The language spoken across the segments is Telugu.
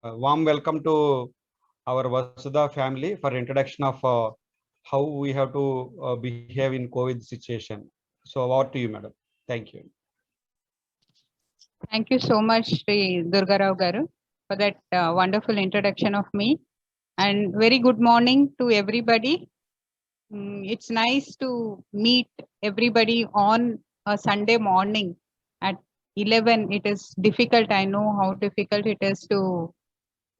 Warm welcome to our Vasudha family for introduction of how we have to behave in COVID situation. So over to you, madam. Thank you. Thank you so much, Sri Durgarao Garu, for that wonderful introduction of me. And very good morning to everybody. It's nice to meet everybody on a Sunday morning at 11. It is difficult. I know how difficult it is to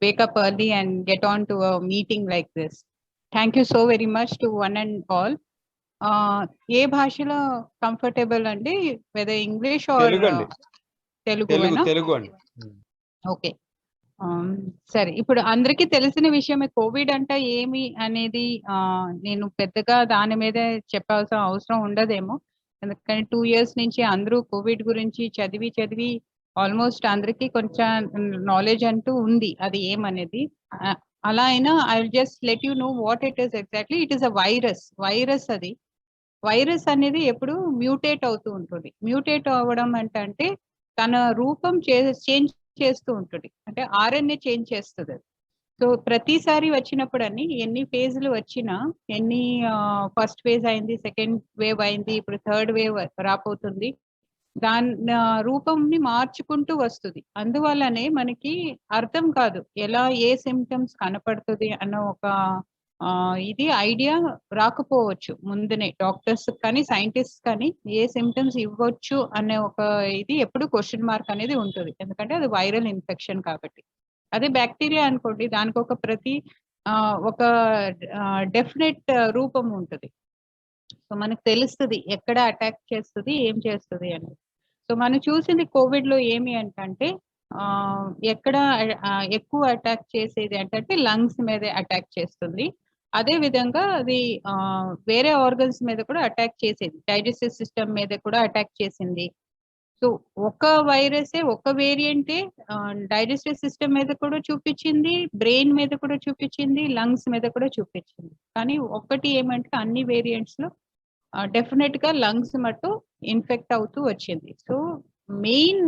wake up early and get on to a meeting like this. Thank you so very much to one and all. ఏ భాషలో కంఫర్టబుల్ అండి, వెదర్ ఇంగ్లీష్ ఆర్ తెలుగు అండి. ఓకే, సరే. ఇప్పుడు అందరికీ తెలిసిన విషయమే కోవిడ్ అంటే ఏమి అనేది నేను పెద్దగా దాని మీద చెప్పాల్సిన అవసరం ఉండదేమో, ఎందుకంటే 2 years నుంచి అందరూ కోవిడ్ గురించి చదివి ఆల్మోస్ట్ అందరికీ కొంచెం నాలెడ్జ్ అంటూ ఉంది అది ఏమనేది. అలా అయినా I will just let you know what it is exactly. It is a virus. అది వైరస్ అనేది ఎప్పుడు మ్యూటేట్ అవుతూ ఉంటుంది. మ్యూటేట్ అవ్వడం అంటే తన రూపం చేంజ్ చేస్తూ ఉంటుంది, అంటే ఆర్ఎన్ఏ చేంజ్ చేస్తుంది. సో ప్రతిసారి వచ్చినప్పుడు ఎన్ని ఫేజ్లు వచ్చినా, ఎన్ని ఫస్ట్ ఫేజ్ అయింది, సెకండ్ వేవ్ అయింది, ఇప్పుడు థర్డ్ వేవ్ రాబోతుంది, దాని రూపంని మార్చుకుంటూ వస్తుంది. అందువల్లనే మనకి అర్థం కాదు ఎలా ఏ సిమ్టమ్స్ కనపడుతుంది అన్న ఒక ఇది ఐడియా రాకపోవచ్చు ముందునే డాక్టర్స్ కానీ సైంటిస్ట్ కానీ ఏ సిమ్టమ్స్ ఇవ్వచ్చు అనే ఒక ఇది ఎప్పుడు క్వశ్చన్ మార్క్ అనేది ఉంటుంది, ఎందుకంటే అది వైరల్ ఇన్ఫెక్షన్ కాబట్టి. అదే బ్యాక్టీరియా అనుకోండి, దానికి ఒక డెఫినెట్ రూపం ఉంటుంది. సో మనకు తెలుస్తుంది ఎక్కడ అటాక్ చేస్తుంది, ఏం చేస్తుంది అని. సో మనం చూసింది కోవిడ్ లో ఏమి అంటే ఎక్కడ ఎక్కువ అటాక్ చేసేది అంటే లంగ్స్ మీద అటాక్ చేస్తుంది. అదే విధంగా అది వేరే ఆర్గన్స్ మీద కూడా అటాక్ చేసేది, డైజెస్టివ్ సిస్టమ్ మీద కూడా అటాక్ చేసింది. సో ఒక వైరసే, ఒక వేరియంటే డైజెస్టివ్ సిస్టమ్ మీద కూడా చూపించింది, బ్రెయిన్ మీద కూడా చూపించింది, లంగ్స్ మీద కూడా చూపించింది. కానీ ఒకటి ఏమంటే అన్ని వేరియంట్స్ లో డెఫినెట్ గా లంగ్స్ మట్టు ఇన్ఫెక్ట్ అవుతూ వచ్చింది. So main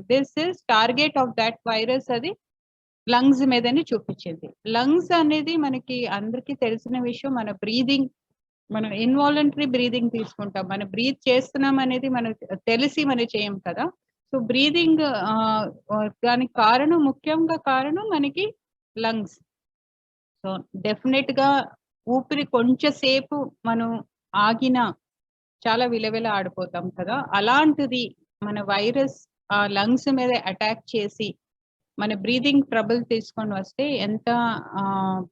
this is target of that virus అది లంగ్స్ మీదని చూపించింది. లంగ్స్ అనేది మనకి అందరికీ తెలిసిన విషయం. మన బ్రీదింగ్, మనం ఇన్వాలంటరీ బ్రీదింగ్ తీసుకుంటాం, మనం బ్రీత్ చేస్తున్నాం అనేది మనకు తెలిసి మనం చేయం కదా. సో బ్రీదింగ్ దానికి కారణం, ముఖ్యంగా కారణం మనకి లంగ్స్. సో డెఫినెట్ గా ఊపిరి కొంచెం సేపు మనం ఆగినా చాలా విలవిల ఆడిపోతాం కదా. అలాంటిది మన వైరస్ లంగ్స్ మీద అటాక్ చేసి మన బ్రీదింగ్ ట్రబుల్ తీసుకొని వస్తే ఎంత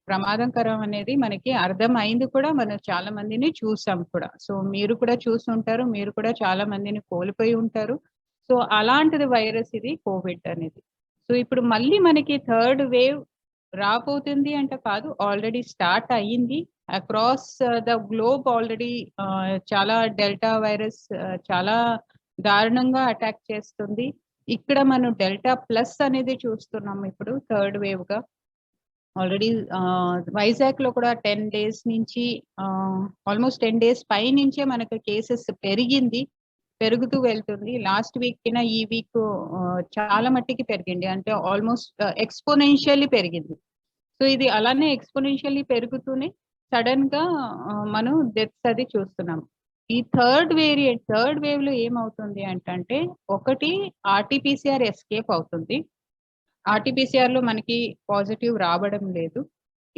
ప్రమాదకరం అనేది మనకి అర్థమైంది కూడా. మనం చాలా మందిని చూసాం కూడా. సో మీరు కూడా చూస్తుంటారు, మీరు కూడా చాలా మందిని కోల్పోయి ఉంటారు. సో అలాంటిది వైరస్ ఇది కోవిడ్ అనేది. సో ఇప్పుడు మళ్ళీ మనకి థర్డ్ వేవ్ రాబోతుంది అంటే కాదు, ఆల్రెడీ స్టార్ట్ అయ్యింది అక్రాస్ ద గ్లోబ్. ఆల్రెడీ చాలా డెల్టా వైరస్ చాలా దారుణంగా అటాక్ చేస్తుంది. ఇక్కడ మనం డెల్టా ప్లస్ అనేది చూస్తున్నాం ఇప్పుడు థర్డ్ వేవ్ గా. ఆల్రెడీ వైజాగ్ లో కూడా 10 days నుంచి ఆల్మోస్ట్ 10 days పై నుంచే మనకు కేసెస్ పెరుగుతూ వెళ్తుంది. లాస్ట్ వీక్ కింద ఈ వీక్ చాలా మట్టికి పెరిగింది, అంటే ఆల్మోస్ట్ ఎక్స్పోనెన్షియల్లీ పెరిగింది. సో ఇది అలానే ఎక్స్పోనెన్షియల్లీ పెరుగుతూనే సడన్ గా మనం డెత్స్ అది చూస్తున్నాం. ఈ థర్డ్ వేవ్ లో ఏమవుతుంది అంటే ఒకటి ఆర్టీపీసీఆర్ ఎస్కేప్ అవుతుంది, ఆర్టీపీసీఆర్ లో మనకి పాజిటివ్ రావడం లేదు.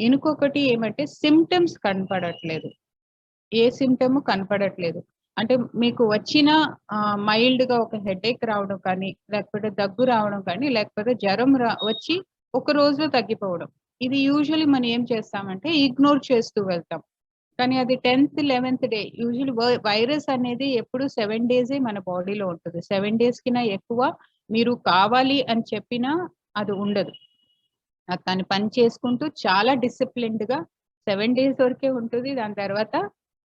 ఇంకొకటి ఏమంటే సిమ్టమ్స్ కనపడట్లేదు, ఏ సిమ్టమ్ కనపడట్లేదు. అంటే మీకు వచ్చిన మైల్డ్ గా ఒక హెడేక్ రావడం కానీ, లేకపోతే దగ్గు రావడం కానీ, లేకపోతే జ్వరం వచ్చి ఒక రోజులో తగ్గిపోవడం. ఇది యూజువల్లీ మనం ఏం చేస్తామంటే ఇగ్నోర్ చేస్తూ వెళ్తాం. కానీ అది 10th 11th day usually virus అనేది ఎప్పుడు 7 days మన బాడీలో ఉంటుంది. 7 days కినా ఎక్కువ మీరు కావాలి అని చెప్పినా అది ఉండదు. తను పని చేసుకుంటూ చాలా డిసిప్లిన్డ్ గా 7 days వరకే ఉంటుంది, దాని తర్వాత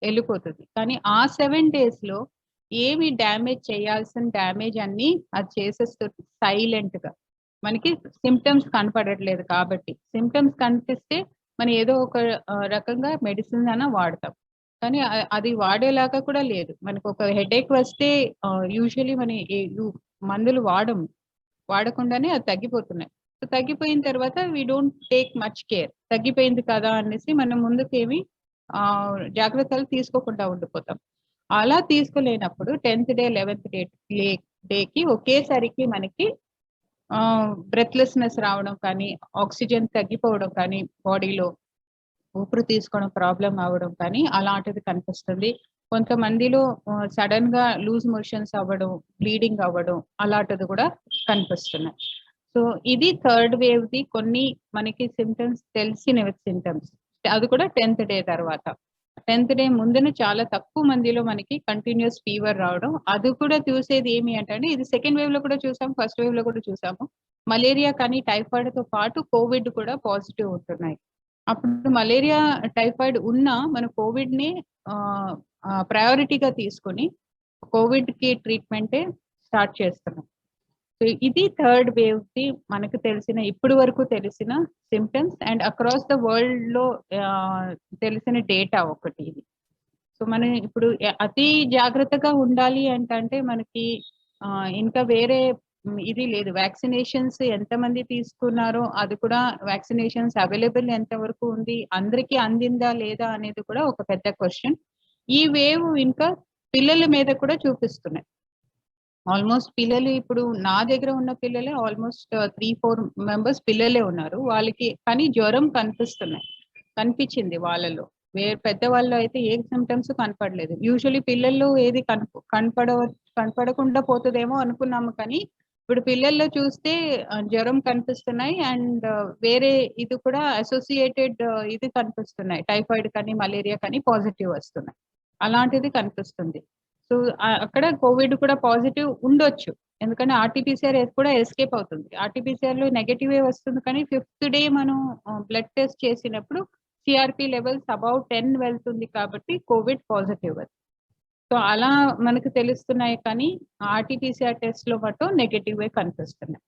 వెళ్ళిపోతుంది. కానీ ఆ 7 days లో ఏమి డ్యామేజ్ చేయాల్సిన డ్యామేజ్ అన్ని అది చేసేస్తుంది సైలెంట్ గా. మనకి సిమ్టమ్స్ కనపడట్లేదు కాబట్టి, సిమ్టమ్స్ కనిపిస్తే మనం ఏదో ఒక రకంగా మెడిసిన్స్ అయినా వాడతాం, కానీ అది వాడేలాగా కూడా లేదు. మనకు ఒక హెడేక్ వస్తే యూజువల్లీ మనం మందులు వాడకుండానే అది తగ్గిపోతున్నాయి. సో తగ్గిపోయిన తర్వాత we don't take much care, తగ్గిపోయింది కదా అనేసి మనం ముందుకేమి జాగ్రత్తలు తీసుకోకుండా ఉండిపోతాం. అలా తీసుకోలేనప్పుడు 10th డే 11th డేకి ఒకేసారికి మనకి బ్రెత్లెస్నెస్ రావడం కానీ, ఆక్సిజన్ తగ్గిపోవడం కానీ, బాడీలో ఊపిరి తీసుకోవడం ప్రాబ్లం అవ్వడం కానీ అలాంటిది కనిపిస్తుంది. కొంతమందిలో సడన్ గా లూజ్ మోషన్స్ అవ్వడం, బ్లీడింగ్ అవ్వడం అలాంటిది కూడా కనిపిస్తున్నాయి. సో ఇది థర్డ్ వేవ్ ది కొన్ని మనకి సిమ్టమ్స్, తెలిసిన సిమ్టమ్స్. అది కూడా 10th డే తర్వాత. 10th డే ముందున చాలా తక్కువ మందిలో మనకి కంటిన్యూస్ ఫీవర్ రావడం. అది కూడా చూసేది ఏమి అంటే ఇది సెకండ్ వేవ్ లో కూడా చూసాం, ఫస్ట్ వేవ్ లో కూడా చూసాము. మలేరియా కానీ టైఫాయిడ్ తో పాటు కోవిడ్ కూడా పాజిటివ్ ఉంటున్నాయి. అప్పుడు మలేరియా టైఫాయిడ్ ఉన్నా మన కోవిడ్ ని ప్రయారిటీగా తీసుకొని కోవిడ్ కి ట్రీట్మెంటే స్టార్ట్ చేస్తున్నాం. సో ఇది థర్డ్ వేవ్ కి మనకు తెలిసిన, ఇప్పటి వరకు తెలిసిన symptoms and across the world లో తెలిసిన డేటా ఒకటి ఇది. సో మనం ఇప్పుడు అతి జాగ్రత్తగా ఉండాలి అంటే మనకి ఇంకా వేరే ఇది లేదు. వ్యాక్సినేషన్స్ ఎంతమంది తీసుకున్నారో అది కూడా, వ్యాక్సినేషన్స్ అవైలబుల్ ఎంత వరకు ఉంది, అందరికీ అందిందా లేదా అనేది కూడా ఒక పెద్ద క్వశ్చన్. ఈ వేవ్ ఇంకా పిల్లల మీద కూడా చూపిస్తున్నాయి. ఆల్మోస్ట్ పిల్లలు, ఇప్పుడు నా దగ్గర ఉన్న పిల్లలే ఆల్మోస్ట్ 3-4 మెంబర్స్ పిల్లలే ఉన్నారు. వాళ్ళకి కానీ జ్వరం కనిపించింది వాళ్ళలో. పెద్దవాళ్ళు అయితే ఏ సిమ్టమ్స్ కనపడలేదు. యూజువల్లీ పిల్లల్లో ఏది కనపడకుండా పోతుందేమో అనుకున్నాము, కానీ ఇప్పుడు పిల్లల్లో చూస్తే జ్వరం కనిపిస్తున్నాయి అండ్ వేరే ఇది కూడా అసోసియేటెడ్ ఇది కనిపిస్తున్నాయి. టైఫాయిడ్ కానీ మలేరియా కానీ పాజిటివ్ వస్తున్నాయి, అలాంటిది కనిపిస్తుంది. సో అక్కడ కోవిడ్ కూడా పాజిటివ్ ఉండొచ్చు, ఎందుకంటే ఆర్టీపీసీఆర్ కూడా ఎస్కేప్ అవుతుంది. ఆర్టీపీసీఆర్ లో నెగటివే వస్తుంది, కానీ 5th డే మనం బ్లడ్ టెస్ట్ చేసినప్పుడు సిఆర్పి లెవెల్స్ అబౌట్ 10 వెళ్తుంది కాబట్టి కోవిడ్ పాజిటివ్ అది. సో అలా మనకు తెలుస్తున్నాయి, కానీ ఆర్టీపీసీఆర్ టెస్ట్ లో మటు నెగటివ్ కనిపిస్తున్నాయి.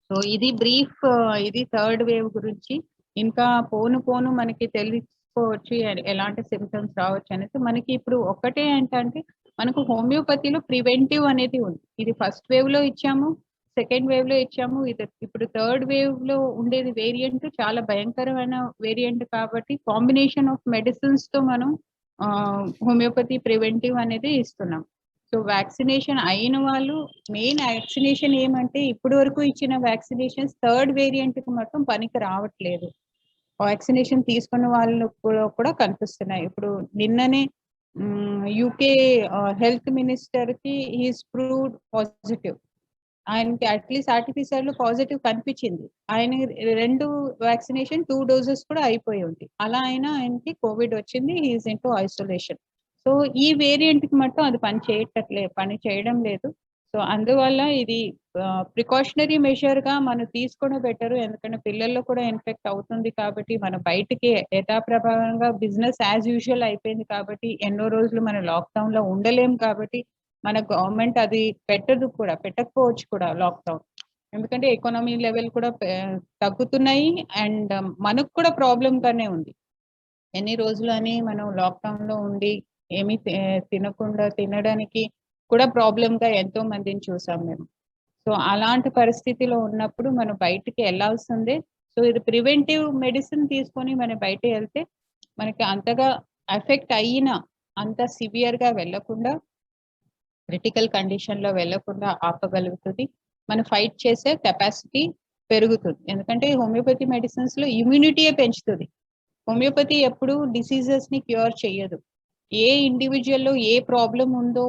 సో ఇది బ్రీఫ్, ఇది థర్డ్ వేవ్ గురించి. ఇంకా పోను మనకి తెలుసుకోవచ్చు ఎలాంటి సిమ్టమ్స్ రావచ్చు అనేది. మనకి ఇప్పుడు ఒక్కటే ఏంటంటే మనకు హోమియోపతిలో ప్రివెంటివ్ అనేది ఉంది. ఇది ఫస్ట్ వేవ్ లో ఇచ్చాము, సెకండ్ వేవ్ లో ఇచ్చాము, ఇది ఇప్పుడు థర్డ్ వేవ్ లో ఉండేది వేరియంట్ చాలా భయంకరమైన వేరియంట్ కాబట్టి కాంబినేషన్ ఆఫ్ మెడిసిన్స్ తో మనం హోమియోపతి ప్రివెంటివ్ అనేది ఇస్తున్నాం. సో వ్యాక్సినేషన్ అయిన వాళ్ళు, మెయిన్ వ్యాక్సినేషన్ ఏమంటే ఇప్పటి వరకు ఇచ్చిన వ్యాక్సినేషన్స్ థర్డ్ వేరియంట్ కి మొత్తం పనికి రావట్లేదు. వ్యాక్సినేషన్ తీసుకున్న వాళ్ళు కూడా కనిపిస్తున్నాయి. ఇప్పుడు నిన్ననే యూకే హెల్త్ మినిస్టర్ కి హీస్ ప్రూవ్డ్ పాజిటివ్. ఆయనకి అట్లీస్ట్ ఆర్టీపీసీఆర్ లో పాజిటివ్ కనిపించింది. ఆయన 2 వ్యాక్సినేషన్ 2 డోసెస్ కూడా అయిపోయి ఉంది. అలా అయినా ఆయనకి కోవిడ్ వచ్చింది, హీఈస్ ఇంటూ ఐసోలేషన్. సో ఈ వేరియంట్ కి మట్టుం అది పని చేయడం లేదు. సో అందువల్ల ఇది ప్రికాషనరీ మెషర్ గా మనం తీసుకోవడం బెటర్, ఎందుకంటే పిల్లల్లో కూడా ఇన్ఫెక్ట్ అవుతుంది కాబట్టి మనం బయటికి యథాప్రభావంగా బిజినెస్ యాజ్ యూజువల్ అయిపోయింది కాబట్టి ఎన్నో రోజులు మనం లాక్డౌన్ లో ఉండలేం కాబట్టి మన గవర్నమెంట్ అది పెట్టకపోవచ్చు కూడా లాక్డౌన్, ఎందుకంటే ఎకానమీ లెవెల్ కూడా తగ్గుతున్నాయి అండ్ మనకు కూడా ప్రాబ్లం గానే ఉంది. ఎన్ని రోజులు అని మనం లాక్డౌన్ లో ఉండి ఏమీ తినకుండా తినడానికి కూడా ప్రాబ్లం గా ఎంతో మందిని చూసాం మేము. సో అలాంటి పరిస్థితిలో ఉన్నప్పుడు మనం బయటికి వెళ్లాల్సిందే. సో ఇది ప్రివెంటివ్ మెడిసిన్ తీసుకొని మనం బయట వెళ్తే మనకి అంతగా ఎఫెక్ట్ అయినా అంత సివియర్ గా వెళ్లకుండా, క్రిటికల్ కండిషన్ లో వెళ్లకుండా ఆపగలుగుతుంది. మనం ఫైట్ చేసే కెపాసిటీ పెరుగుతుంది, ఎందుకంటే హోమియోపతి మెడిసిన్స్ లో ఇమ్యూనిటీయే పెంచుతుంది. హోమియోపతి ఎప్పుడు డిసీజెస్ ని క్యూర్ చేయదు. ఏ ఇండివిజువల్ లో ఏ ప్రాబ్లం ఉందో,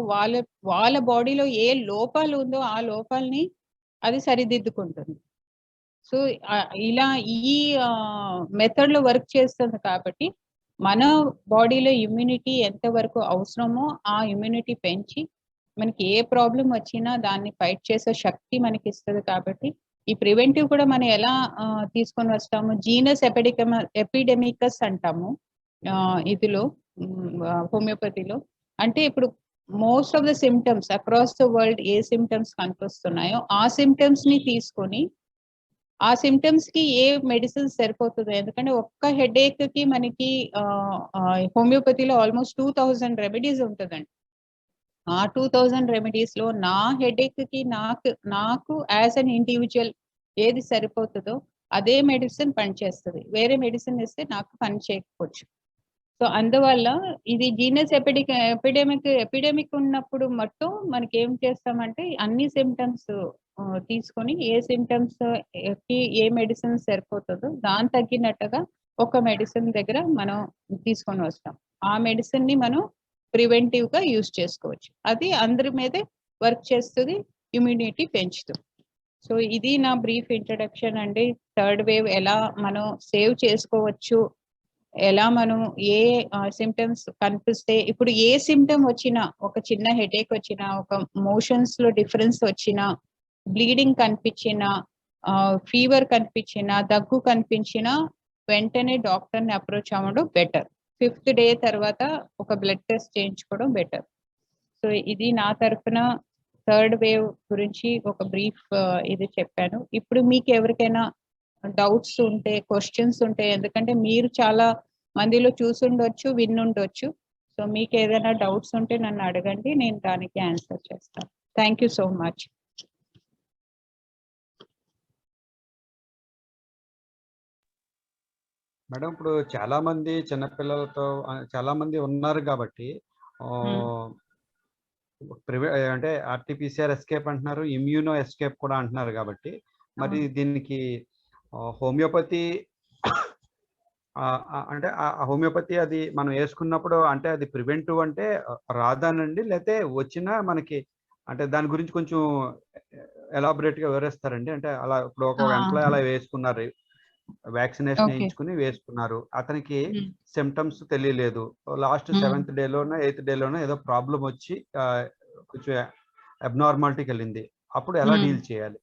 వాళ్ళ బాడీలో ఏ లోపాలు ఉందో ఆ లోపాలని అది సరిదిద్దుకుంటుంది. సో ఇలా ఈ మెథడ్ లో వర్క్ చేస్తుంది కాబట్టి మన బాడీలో ఇమ్యూనిటీ ఎంత వరకు అవసరమో ఆ ఇమ్యూనిటీ పెంచి మనకి ఏ ప్రాబ్లం వచ్చినా దాన్ని ఫైట్ చేసే శక్తి మనకి ఇస్తుంది. కాబట్టి ఈ ప్రివెంటివ్ కూడా మనం ఎలా తీసుకొని వస్తాము, జీనస్ ఎపిడెమికస్ అంటాము ఇదిలో హోమియోపతిలో. అంటే ఇప్పుడు most of the symptoms across the world ఏ సిమ్టమ్స్ కనిపిస్తున్నాయో ఆ సిమ్టమ్స్ ని తీసుకొని ఆ సిమ్టమ్స్ కి ఏ మెడిసిన్ సరిపోతుందో, ఎందుకంటే ఒక్క హెడేక్ కి మనకి హోమియోపతిలో ఆల్మోస్ట్ 2000 రెమెడీస్ ఉంటుందండి. ఆ 2000 రెమెడీస్ లో నా హెడేక్ కి నాకు యాజ్ అన్ ఇండివిజువల్ ఏది సరిపోతుందో అదే మెడిసిన్ పనిచేస్తుంది. వేరే మెడిసిన్ ఇస్తే నాకు పని చేయకపోవచ్చు. సో అందువల్ల ఇది జీనస్ ఎపిడెమిక్ ఉన్నప్పుడు మట్టు మనకి ఏం చేస్తామంటే అన్ని సిమ్టమ్స్ తీసుకొని ఏ సిమ్టమ్స్ కి ఏ మెడిసిన్ సరిపోతుందో దాని తగ్గినట్టుగా ఒక మెడిసిన్ దగ్గర మనం తీసుకొని వస్తాం. ఆ మెడిసిన్ ని మనం ప్రివెంటివ్ గా యూజ్ చేసుకోవచ్చు. అది అందరి మీదే వర్క్ చేస్తుంది, ఇమ్యూనిటీ పెంచుతుంది. సో ఇది నా బ్రీఫ్ ఇంట్రడక్షన్ అండి. థర్డ్ వేవ్ ఎలా మనం సేవ్ చేసుకోవచ్చు, ఎలా మనం ఏ సిమ్టమ్స్ కనిపిస్తే, ఇప్పుడు ఏ సిమ్టమ్ వచ్చినా, ఒక చిన్న హెడేక్ వచ్చినా, ఒక మోషన్స్ లో డిఫరెన్స్ వచ్చినా, బ్లీడింగ్ కనిపించినా, ఫీవర్ కనిపించినా, దగ్గు కనిపించినా వెంటనే డాక్టర్ని అప్రోచ్ అవ్వడం బెటర్. 5th డే తర్వాత ఒక బ్లడ్ టెస్ట్ చేయించుకోవడం బెటర్. సో ఇది నా తరఫున థర్డ్ వేవ్ గురించి ఒక బ్రీఫ్ ఇది చెప్పాను. ఇప్పుడు మీకు ఎవరికైనా డౌట్స్ ఉంటే, క్వశ్చన్స్ ఉంటే, ఎందుకంటే మీరు చాలా మందిలో చూసుండొచ్చు, విన్నుండొచ్చు. సో మీకు ఏదైనా డౌట్స్ ఉంటే నన్ను అడగండి, నేను దానికి ఆన్సర్ చేస్తాను. Thank you so much. Madam, ఇప్పుడు చాలా మంది చిన్నపిల్లలతో చాలా మంది ఉన్నారు కాబట్టి అంటే ఆర్టీపీసీఆర్ ఎస్కేప్ అంటున్నారు, ఇమ్యూనో ఎస్కేప్ కూడా అంటున్నారు కాబట్టి మరి దీనికి హోమియోపతి అంటే హోమియోపతి అది మనం వేసుకున్నప్పుడు అంటే అది ప్రివెంటివ్ అంటే రాదానండి, లేకపోతే వచ్చినా మనకి అంటే దాని గురించి కొంచెం ఎలాబొరేట్ గా వివరిస్తారండి? అంటే అలా ఇప్పుడు ఒక ఎంప్లాయ్ అలా వేసుకున్నారు, వ్యాక్సినేషన్ వేయించుకుని వేసుకున్నారు, అతనికి సిమ్టమ్స్ తెలియలేదు, లాస్ట్ 7th డేలోనో 8th డేలోనో ఏదో ప్రాబ్లం వచ్చి కొంచెం అబ్నార్మాలిటీకి వెళ్ళింది, అప్పుడు ఎలా డీల్ చేయాలి?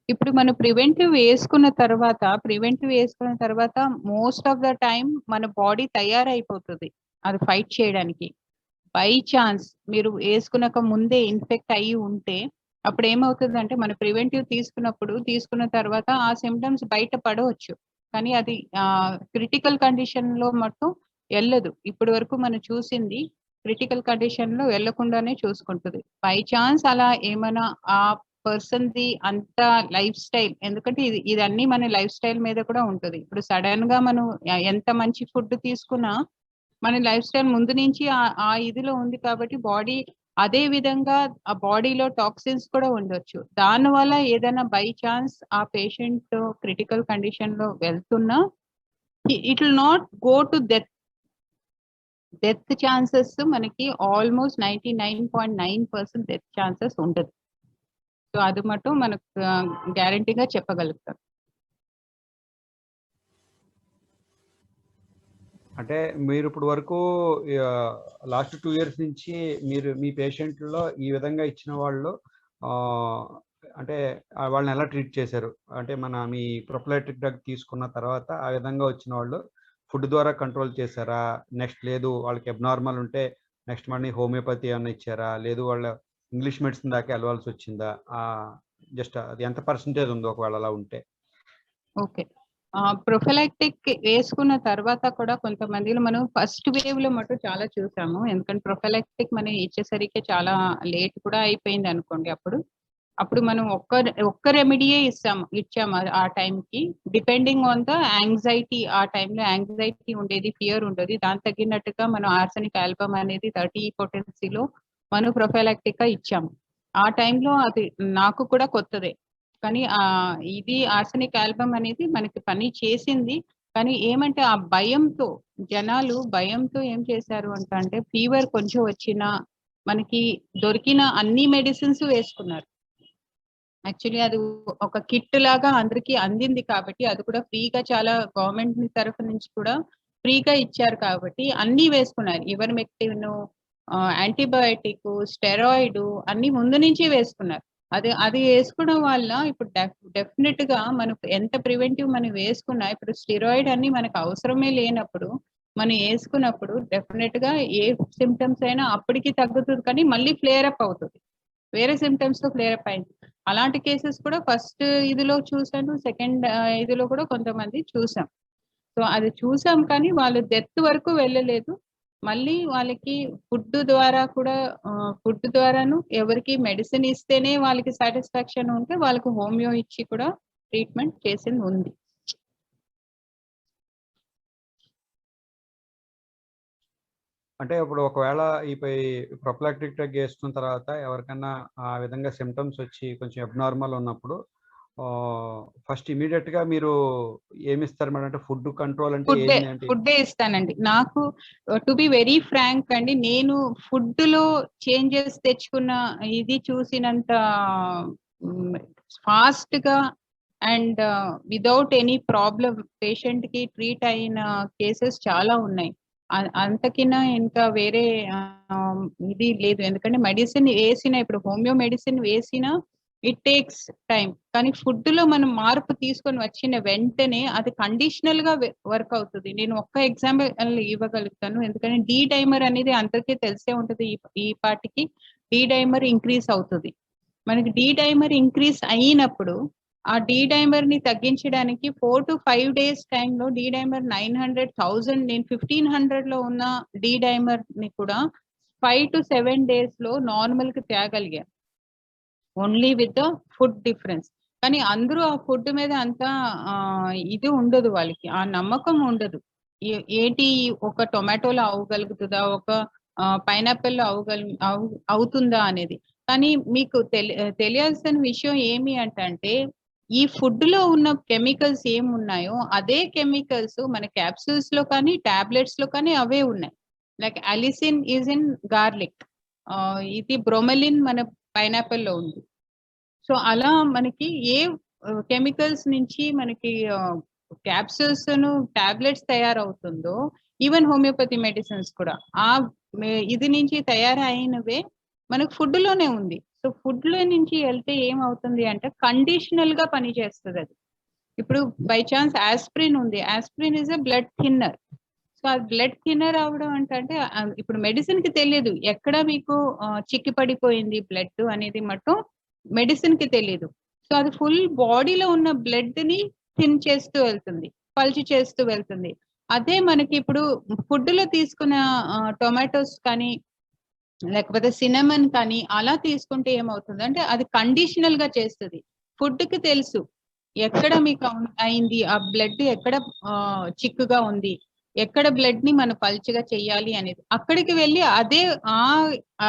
ఇప్పుడు మనం ప్రివెంటివ్ వేసుకున్న తర్వాత మోస్ట్ ఆఫ్ ద టైం మన బాడీ తయారైపోతుంది అది ఫైట్ చేయడానికి. బై ఛాన్స్ మీరు వేసుకున్నాక ముందే ఇన్ఫెక్ట్ అయ్యి ఉంటే అప్పుడు ఏమవుతుందంటే మన ప్రివెంటివ్ తీసుకున్న తర్వాత ఆ సిమ్టమ్స్ బయట పడవచ్చు, కానీ అది క్రిటికల్ కండిషన్ లో మట్టు వెళ్ళదు. ఇప్పటి వరకు మనం చూసింది క్రిటికల్ కండిషన్ లో వెళ్లకుండానే చూసుకుంటుంది. బై ఛాన్స్ అలా ఏమైనా ఆ పర్సన్ ది అంత లైఫ్ స్టైల్, ఎందుకంటే ఇది అన్ని మన లైఫ్ స్టైల్ మీద కూడా ఉంటుంది. ఇప్పుడు సడన్ గా మనం ఎంత మంచి ఫుడ్ తీసుకున్నా మన లైఫ్ స్టైల్ ముందు నుంచి ఆ ఇదిలో ఉంది కాబట్టి బాడీ అదే విధంగా ఆ బాడీలో టాక్సిన్స్ కూడా ఉండొచ్చు. దానివల్ల ఏదైనా బై ఛాన్స్ ఆ పేషెంట్ క్రిటికల్ కండిషన్ లో వెళ్తున్నా it will not go to death chances మనకి ఆల్మోస్ట్ 99.9% డెత్ ఛాన్సెస్ ఉండదు. సో అది మటు మనకు గ్యారంటీగా చెప్పగలుగుతాం. అంటే మీరు ఇప్పుడు వరకు లాస్ట్ 2 years నుంచి మీరు మీ పేషెంట్లో ఈ విధంగా ఇచ్చిన వాళ్ళు అంటే వాళ్ళని ఎలా ట్రీట్ చేశారు? అంటే మీ ప్రొఫిలాక్టిక్ డ్రగ్ తీసుకున్న తర్వాత ఆ విధంగా వచ్చిన వాళ్ళు ఫుడ్ ద్వారా కంట్రోల్ చేశారా? నెక్స్ట్ లేదు వాళ్ళకి అబ్నార్మల్ ఉంటే నెక్స్ట్ మళ్ళీ హోమియోపతి ఏమైనా ఇచ్చారా? లేదు వాళ్ళ ఇంగ్లీష్ మెడిసిన్ దాకా వెళ్ళవలసి వచ్చిందా? జస్ట్ అది ఎంత పర్సంటేజ్ ఉందో ఒకవేళ అలా ఉంటే? ఓకే, ప్రొఫిలాక్టిక్ వేసుకున్న తర్వాత కూడా కొంతమందిలో మనం ఫస్ట్ వేవ్ లో మటు చాలా చూసాము. ఎందుకంటే ప్రొఫిలాక్టిక్ మనం ఇచ్చేసరికి చాలా లేట్ కూడా అయిపోయింది అనుకోండి. అప్పుడు మనం ఒక్క రెమెడీయే ఇచ్చాము ఆ టైంకి, డిపెండింగ్ ఆన్ ద యాంగ్జైటీ. ఆ టైంలో యాంగ్జైటీ ఉండేది, ఫియర్ ఉండేది, దాని తగ్గినట్టుగా మనం ఆర్సెనిక్ ఆల్బమ్ అనేది 30 potencyలో మనం ప్రొఫిలాక్టిక్ గా ఇచ్చాము. ఆ టైంలో అది నాకు కూడా కొత్తదే, కానీ ఇది ఆర్సెనిక్ ఆల్బమ్ అనేది మనకి పని చేసింది. కానీ ఏమంటే ఆ భయంతో జనాలు ఏం చేశారు అంటే ఫీవర్ కొంచెం వచ్చినా మనకి దొరికిన అన్ని మెడిసిన్స్ వేసుకున్నారు. యాక్చువల్లీ అది ఒక కిట్ లాగా అందరికి అందింది కాబట్టి, అది కూడా ఫ్రీగా, చాలా గవర్నమెంట్ తరఫు నుంచి కూడా ఫ్రీగా ఇచ్చారు కాబట్టి అన్ని వేసుకున్నారు. ఇవర్మెక్టిన్, యాంటీబయాటిక్, స్టెరాయిడ్ అన్ని ముందు నుంచి వేసుకున్నారు. అది వేసుకోవడం వల్ల ఇప్పుడు డెఫినెట్ గా మనకు ఎంత ప్రివెంటివ్ మనం వేసుకున్నా, ఇప్పుడు స్టెరాయిడ్ అన్ని మనకు అవసరమే లేనప్పుడు మనం వేసుకున్నప్పుడు డెఫినెట్ గా ఏ సిమ్టమ్స్ అయినా అప్పటికి తగ్గుతుంది, కానీ మళ్ళీ ఫ్లేర్ అప్ అవుతుంది, వేరే సిమ్టమ్స్ తో ఫ్లేర్ అప్ అయింది. అలాంటి కేసెస్ కూడా ఫస్ట్ ఇదిలో చూసాను, సెకండ్ ఇదిలో కూడా కొంతమంది చూసాం. సో అది చూసాం, కానీ వాళ్ళు డెత్ వరకు వెళ్ళలేదు. మళ్ళీ వాళ్ళకి ఫుడ్ ద్వారా కూడా ఫుడ్ ద్వారాను ఎవరికి మెడిసిన్ ఇస్తేనే వాళ్ళకి సాటిస్ఫాక్షన్ ఉంటే వాళ్ళకి హోమియో ఇచ్చి కూడా ట్రీట్మెంట్ చేసింది ఉంది. అంటే ఇప్పుడు ఒకవేళ ఈ ప్రొఫిలాక్టిక్ డ్రగ్ వేసుకున్న తర్వాత ఎవరికన్నా ఆ విధంగా సిమ్టమ్స్ వచ్చి కొంచెం అబ్నార్మల్ ఉన్నప్పుడు ఫస్ట్ ఇమీడియట్ గా మీరు ఏమిస్తారు మేడం? అంటే ఫుడ్ కంట్రోల్ అంటే ఏంటి? ఫుడ్డే ఇస్తానండి. నాకు టు బి వెరీ ఫ్రాంక్ అండి, నేను ఫుడ్ లో చేంజెస్ తెచ్చుకున్న ఇది చూసినంత ఫాస్ట్ గా and without any problem patient కి ట్రీట్ అయిన కేసెస్ చాలా ఉన్నాయి. అంతకినా ఇంకా వేరే ఇది లేదు. ఎందుకంటే మెడిసిన్ వేసిన, ఇప్పుడు హోమియో మెడిసిన్ వేసినా ఇట్ టేక్స్ టైం. కానీ ఫుడ్ లో మనం మార్పు తీసుకొని వచ్చిన వెంటనే అది కండిషనల్ గా వర్క్ అవుతుంది. నేను ఒక్క ఎగ్జాంపుల్ ఇవ్వగలుగుతాను. ఎందుకంటే డి డైమర్ అనేది అందరికీ తెలిసే ఉంటుంది. ఈ పార్టీకి డి డైమర్ ఇంక్రీజ్ అవుతుంది. మనకి డి డైమర్ ఇంక్రీజ్ అయినప్పుడు ఆ డి డైమర్ ని తగ్గించడానికి 4 to 5 days టైంలో డి డైమర్ 900,000, నేను 1500 లో ఉన్న డి డైమర్ ని కూడా 5 to 7 days లో నార్మల్ కి తేగలిగారు, only with the food difference. కానీ అందరూ ఆ ఫుడ్ మీద అంత ఇది ఉండదు, వాళ్ళకి ఆ నమ్మకం ఉండదు. ఏంటి ఒక టొమాటోలో అవ్వగలుగుతుందా, ఒక పైనాపిల్ లో అవుతుందా అనేది. కానీ మీకు తెలియాల్సిన విషయం ఏమి అంటే ఈ ఫుడ్ లో ఉన్న కెమికల్స్ ఏమున్నాయో అదే కెమికల్స్ మన క్యాప్సూల్స్ లో కానీ టాబ్లెట్స్ లో కానీ అవే ఉన్నాయి. Like allicin is in garlic, ఇది బ్రోమెలిన్ మన పైనాపిల్ లో ఉంది. సో అలా మనకి ఏ కెమికల్స్ నుంచి మనకి క్యాప్సూల్స్ టాబ్లెట్స్ తయారవుతుందో, ఈవెన్ హోమియోపతి మెడిసిన్స్ కూడా ఆ ఇది నుంచి తయారైనవే మనకు ఫుడ్ లోనే ఉంది. సో ఫుడ్ లో నుంచి వెళ్తే ఏమవుతుంది అంటే కండిషనల్ గా పనిచేస్తుంది అది. ఇప్పుడు బై ఛాన్స్ ఆస్ప్రిన్ ఉంది, aspirin is a blood thinner. So అది బ్లడ్ థిన్నర్ అవడం అంటే ఇప్పుడు మెడిసిన్ కి తెలియదు ఎక్కడ మీకు చిక్కి పడిపోయింది బ్లడ్ అనేది మటు మెడిసిన్ కి తెలియదు. సో అది ఫుల్ బాడీలో ఉన్న బ్లడ్ ని థిన్ చేస్తూ వెళ్తుంది, పల్చి చేస్తూ వెళ్తుంది. అదే మనకి ఇప్పుడు ఫుడ్ లో తీసుకున్న టొమాటోస్ కానీ లేకపోతే సినమన్ కానీ అలా తీసుకుంటే ఏమవుతుంది అంటే అది కండిషనల్ గా చేస్తుంది. ఫుడ్ కి తెలుసు ఎక్కడ మీకు అయింది, ఆ బ్లడ్ ఎక్కడ చిక్కుగా ఉంది, ఎక్కడ బ్లడ్ ని మనం పల్చగా చెయ్యాలి అనేది. అక్కడికి వెళ్ళి అదే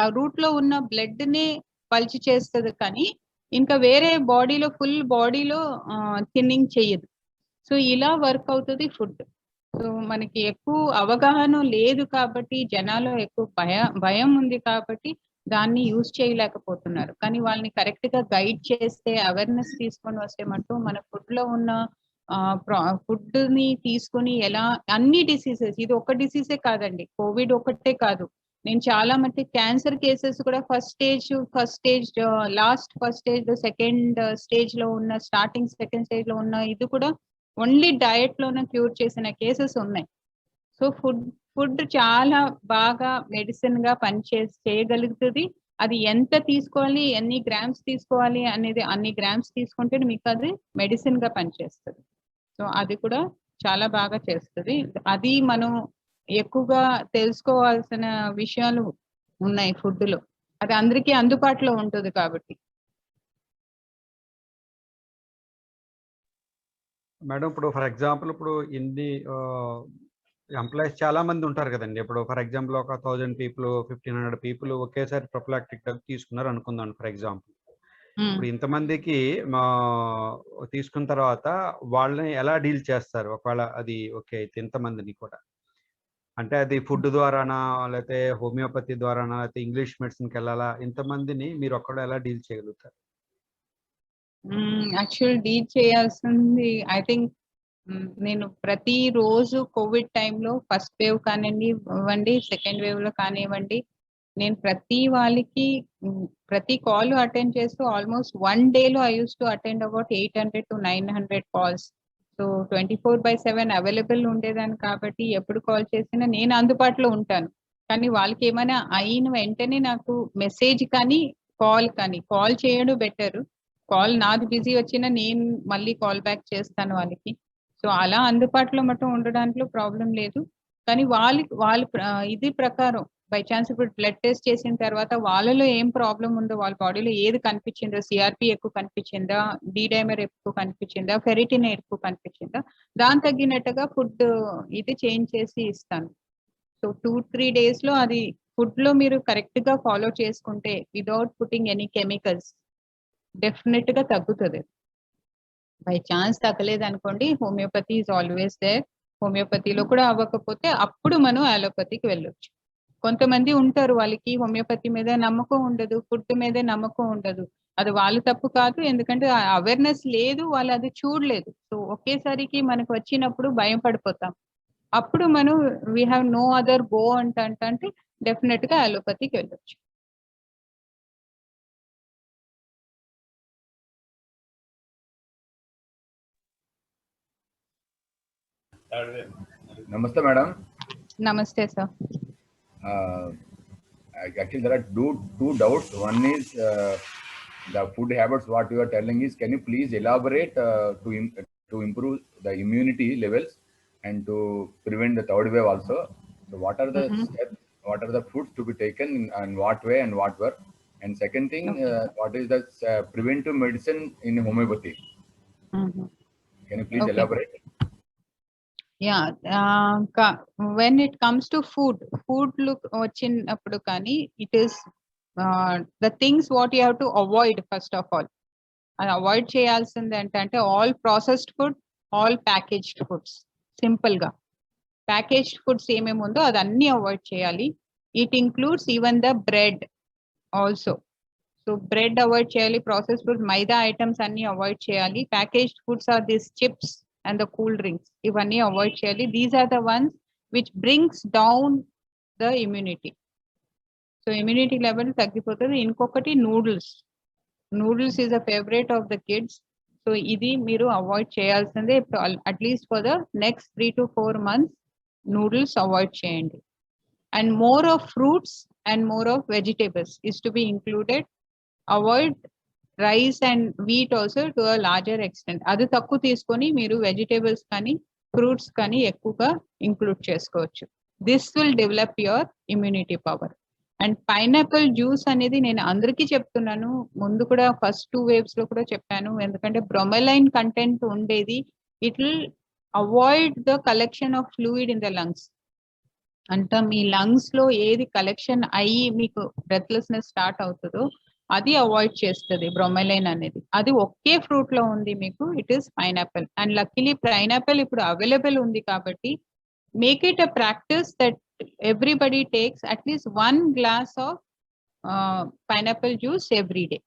ఆ రూట్ లో ఉన్న బ్లడ్ ని పల్చి చేస్తుంది, కానీ ఇంకా వేరే బాడీలో ఫుల్ బాడీలో థిన్నింగ్ చెయ్యదు. సో ఇలా వర్క్ అవుతుంది ఫుడ్. సో మనకి ఎక్కువ అవగాహన లేదు కాబట్టి, జనాలు ఎక్కువ భయం ఉంది కాబట్టి దాన్ని యూజ్ చేయలేకపోతున్నారు. కానీ వాళ్ళని కరెక్ట్ గా గైడ్ చేస్తే, అవేర్నెస్ తీసుకొని వస్తే మటు మన ఫుడ్ లో ఉన్న ఫుడ్ ని తీసుకుని ఎలా అన్ని డిసీజెస్, ఇది ఒక డిసీజే కాదండి, కోవిడ్ ఒకటే కాదు, నేను చాలా మట్టి క్యాన్సర్ కేసెస్ కూడా first stage, last first stage, second stage లో ఉన్న, స్టార్టింగ్ సెకండ్ స్టేజ్ లో ఉన్న ఇది కూడా ఓన్లీ డయట్ లోనే క్యూర్ చేసిన కేసెస్ ఉన్నాయి. సో ఫుడ్ చాలా బాగా మెడిసిన్ గా చేయగలుగుతుంది. అది ఎంత తీసుకోవాలి, ఎన్ని గ్రామ్స్ తీసుకోవాలి అనేది, అన్ని గ్రామ్స్ తీసుకుంటే మీకు అది మెడిసిన్ గా పనిచేస్తుంది. సో అది కూడా చాలా బాగా చేస్తుంది. అది మనం ఎక్కువగా తెలుసుకోవాల్సిన విషయాలు ఉన్నాయి ఫుడ్ లో, అది అందరికీ అందుబాటులో ఉంటుంది కాబట్టి. మేడం ఇప్పుడు ఫర్ ఎగ్జాంపుల్ ఇప్పుడు ఇన్ని ఎంప్లాయీస్ చాలా మంది ఉంటారు కదండి. ఇప్పుడు ఫర్ ఎగ్జాంపుల్ ఒక 1000 పీపుల్ 1500 పీపుల్ ఒకేసారి ప్రొఫిలాక్టిక్ డ్రగ్ తీసుకున్నారు అనుకుందాం ఫర్ ఎగ్జాంపుల్. ఇప్పుడు ఇంతమందికి తీసుకున్న తర్వాత వాళ్ళని ఎలా డీల్ చేస్తారు ఒకవేళ అది ఓకే అయితే ఇంతమందిని కూడా? అంటే అది ఫుడ్ ద్వారానా, లేకపోతే హోమియోపతి ద్వారానా, లేకపోతే ఇంగ్లీష్ మెడిసిన్కి వెళ్ళాలా? ఇంతమందిని మీరు ఒక్కడ ఎలా డీల్ చేయగలుగుతారు? యాక్చువల్ డీల్ చేయాల్సింది ఐ థింక్, నేను ప్రతిరోజు కోవిడ్ టైంలో ఫస్ట్ వేవ్ కానివ్వండి, సెకండ్ వేవ్ లో కానివ్వండి, నేను ప్రతి వాళ్ళకి ప్రతి కాల్ అటెండ్ చేస్తూ ఆల్మోస్ట్ 1 డేలో I use to attend about 800 to 900 calls. So 24/7 available ఉండేదాన్ని కాబట్టి ఎప్పుడు కాల్ చేసినా నేను అందుబాటులో ఉంటాను. కానీ వాళ్ళకి ఏమైనా అయిన వెంటనే నాకు మెసేజ్ కానీ కాల్ చేయడం బెటర్. కాల్ నాది బిజీ వచ్చినా నేను మళ్ళీ కాల్ బ్యాక్ చేస్తాను వాళ్ళకి. సో అలా అందుబాటులో మటు ఉండడానికి ప్రాబ్లం లేదు. కానీ వాళ్ళ ఇది ప్రకారం బై ఛాన్స్ ఇప్పుడు బ్లడ్ టెస్ట్ చేసిన తర్వాత వాళ్ళలో ఏం ప్రాబ్లం ఉందో, వాళ్ళ బాడీలో ఏది కనిపించిందో, సిఆర్పి ఎక్కువ కనిపించిందా, డైమర్ ఎక్కువ కనిపించిందా, ఫెరిటిన్ ఎక్కువ కనిపించిందా, దాని తగ్గినట్టుగా ఫుడ్ ఇది చేంజ్ చేసి ఇస్తాను. సో 2-3 days లో అది ఫుడ్ లో మీరు కరెక్ట్ గా ఫాలో చేసుకుంటే without putting any chemicals definite గా తగ్గుతుంది. బై ఛాన్స్ తగ్గలేదు అనుకోండి, హోమియోపతి ఈజ్ ఆల్వేస్ దేర్. హోమియోపతిలో కూడా అవ్వకపోతే అప్పుడు మనం అలోపతికి వెళ్ళొచ్చు. కొంతమంది ఉంటారు వాళ్ళకి హోమియోపతి మీద నమ్మకం ఉండదు, ఫుడ్ మీద నమ్మకం ఉండదు. అది వాళ్ళ తప్పు కాదు, ఎందుకంటే అవేర్నెస్ లేదు, వాళ్ళు అది చూడలేదు. సో ఒకేసారికి మనకు వచ్చినప్పుడు భయం పడిపోతాం. అప్పుడు మనం we have no other go అంటే డెఫినెట్ గా అలోపతికి వెళ్ళొచ్చు. Namaste, madam. నమస్తే sir. Actually, there are two doubts. One is the food habits. What you are telling is, can you please elaborate to improve the immunity levels and to prevent the third wave also? So, what are the steps? What are the foods to be taken and what way and what work? And second thing, what is the preventive medicine in homeopathy? Can you please elaborate? When it comes to food look వచ్చినప్పుడు కానీ it is the things what you have to avoid first of all. అది అవాయిడ్ చేయాల్సింది ఏంటంటే all processed food, all packaged foods. Simple గా ప్యాకేజ్డ్ ఫుడ్స్ ఏమేమి ఉందో అది అన్ని అవాయిడ్ చేయాలి. It includes even the bread also. So bread avoid చేయాలి, ప్రాసెస్ ఫుడ్, మైదా ఐటమ్స్ అన్ని అవాయిడ్ చేయాలి. Packaged foods or this chips and the cool drinks, ఇవన్నీ అవాయిడ్ చేయాలి. These are the ones which brings down the immunity. So immunity level తగ్గిపోతుంది. ఇంకొకటి noodles is a favourite of the kids. So ఇది మీరు అవాయిడ్ చేయాల్సిందే. At least for the next 3 to 4 months noodles avoid చేయండి. And more of fruits and more of vegetables is to be included. Avoid rice and wheat also to a larger extent. అది తక్కువ తీసుకొని మీరు వెజిటేబుల్స్ కానీ ఫ్రూట్స్ కానీ ఎక్కువగా ఇంక్లూడ్ చేసుకోవచ్చు. This will develop your immunity power. And pineapple juice అనేది నేను అందరికీ చెప్తున్నాను, ముందు కూడా ఫస్ట్ 2 waves లో కూడా చెప్పాను. ఎందుకంటే బ్రొమెలైన్ కంటెంట్ ఉండేది. It will avoid the collection of fluid in the lungs. అంటే మీ లంగ్స్ లో ఏది కలెక్షన్ అయ్యి మీకు బ్రెత్లెస్నెస్ స్టార్ట్ అవుతుందో అది అవాయిడ్ చేస్తుంది బ్రొమెలైన్ అనేది. అది ఒకే ఫ్రూట్ లో ఉంది మీకు, it is pineapple. And luckily pineapple ఇప్పుడు అవైలబుల్ ఉంది కాబట్టి make it a practice that everybody takes at least 1 glass of pineapple juice every day.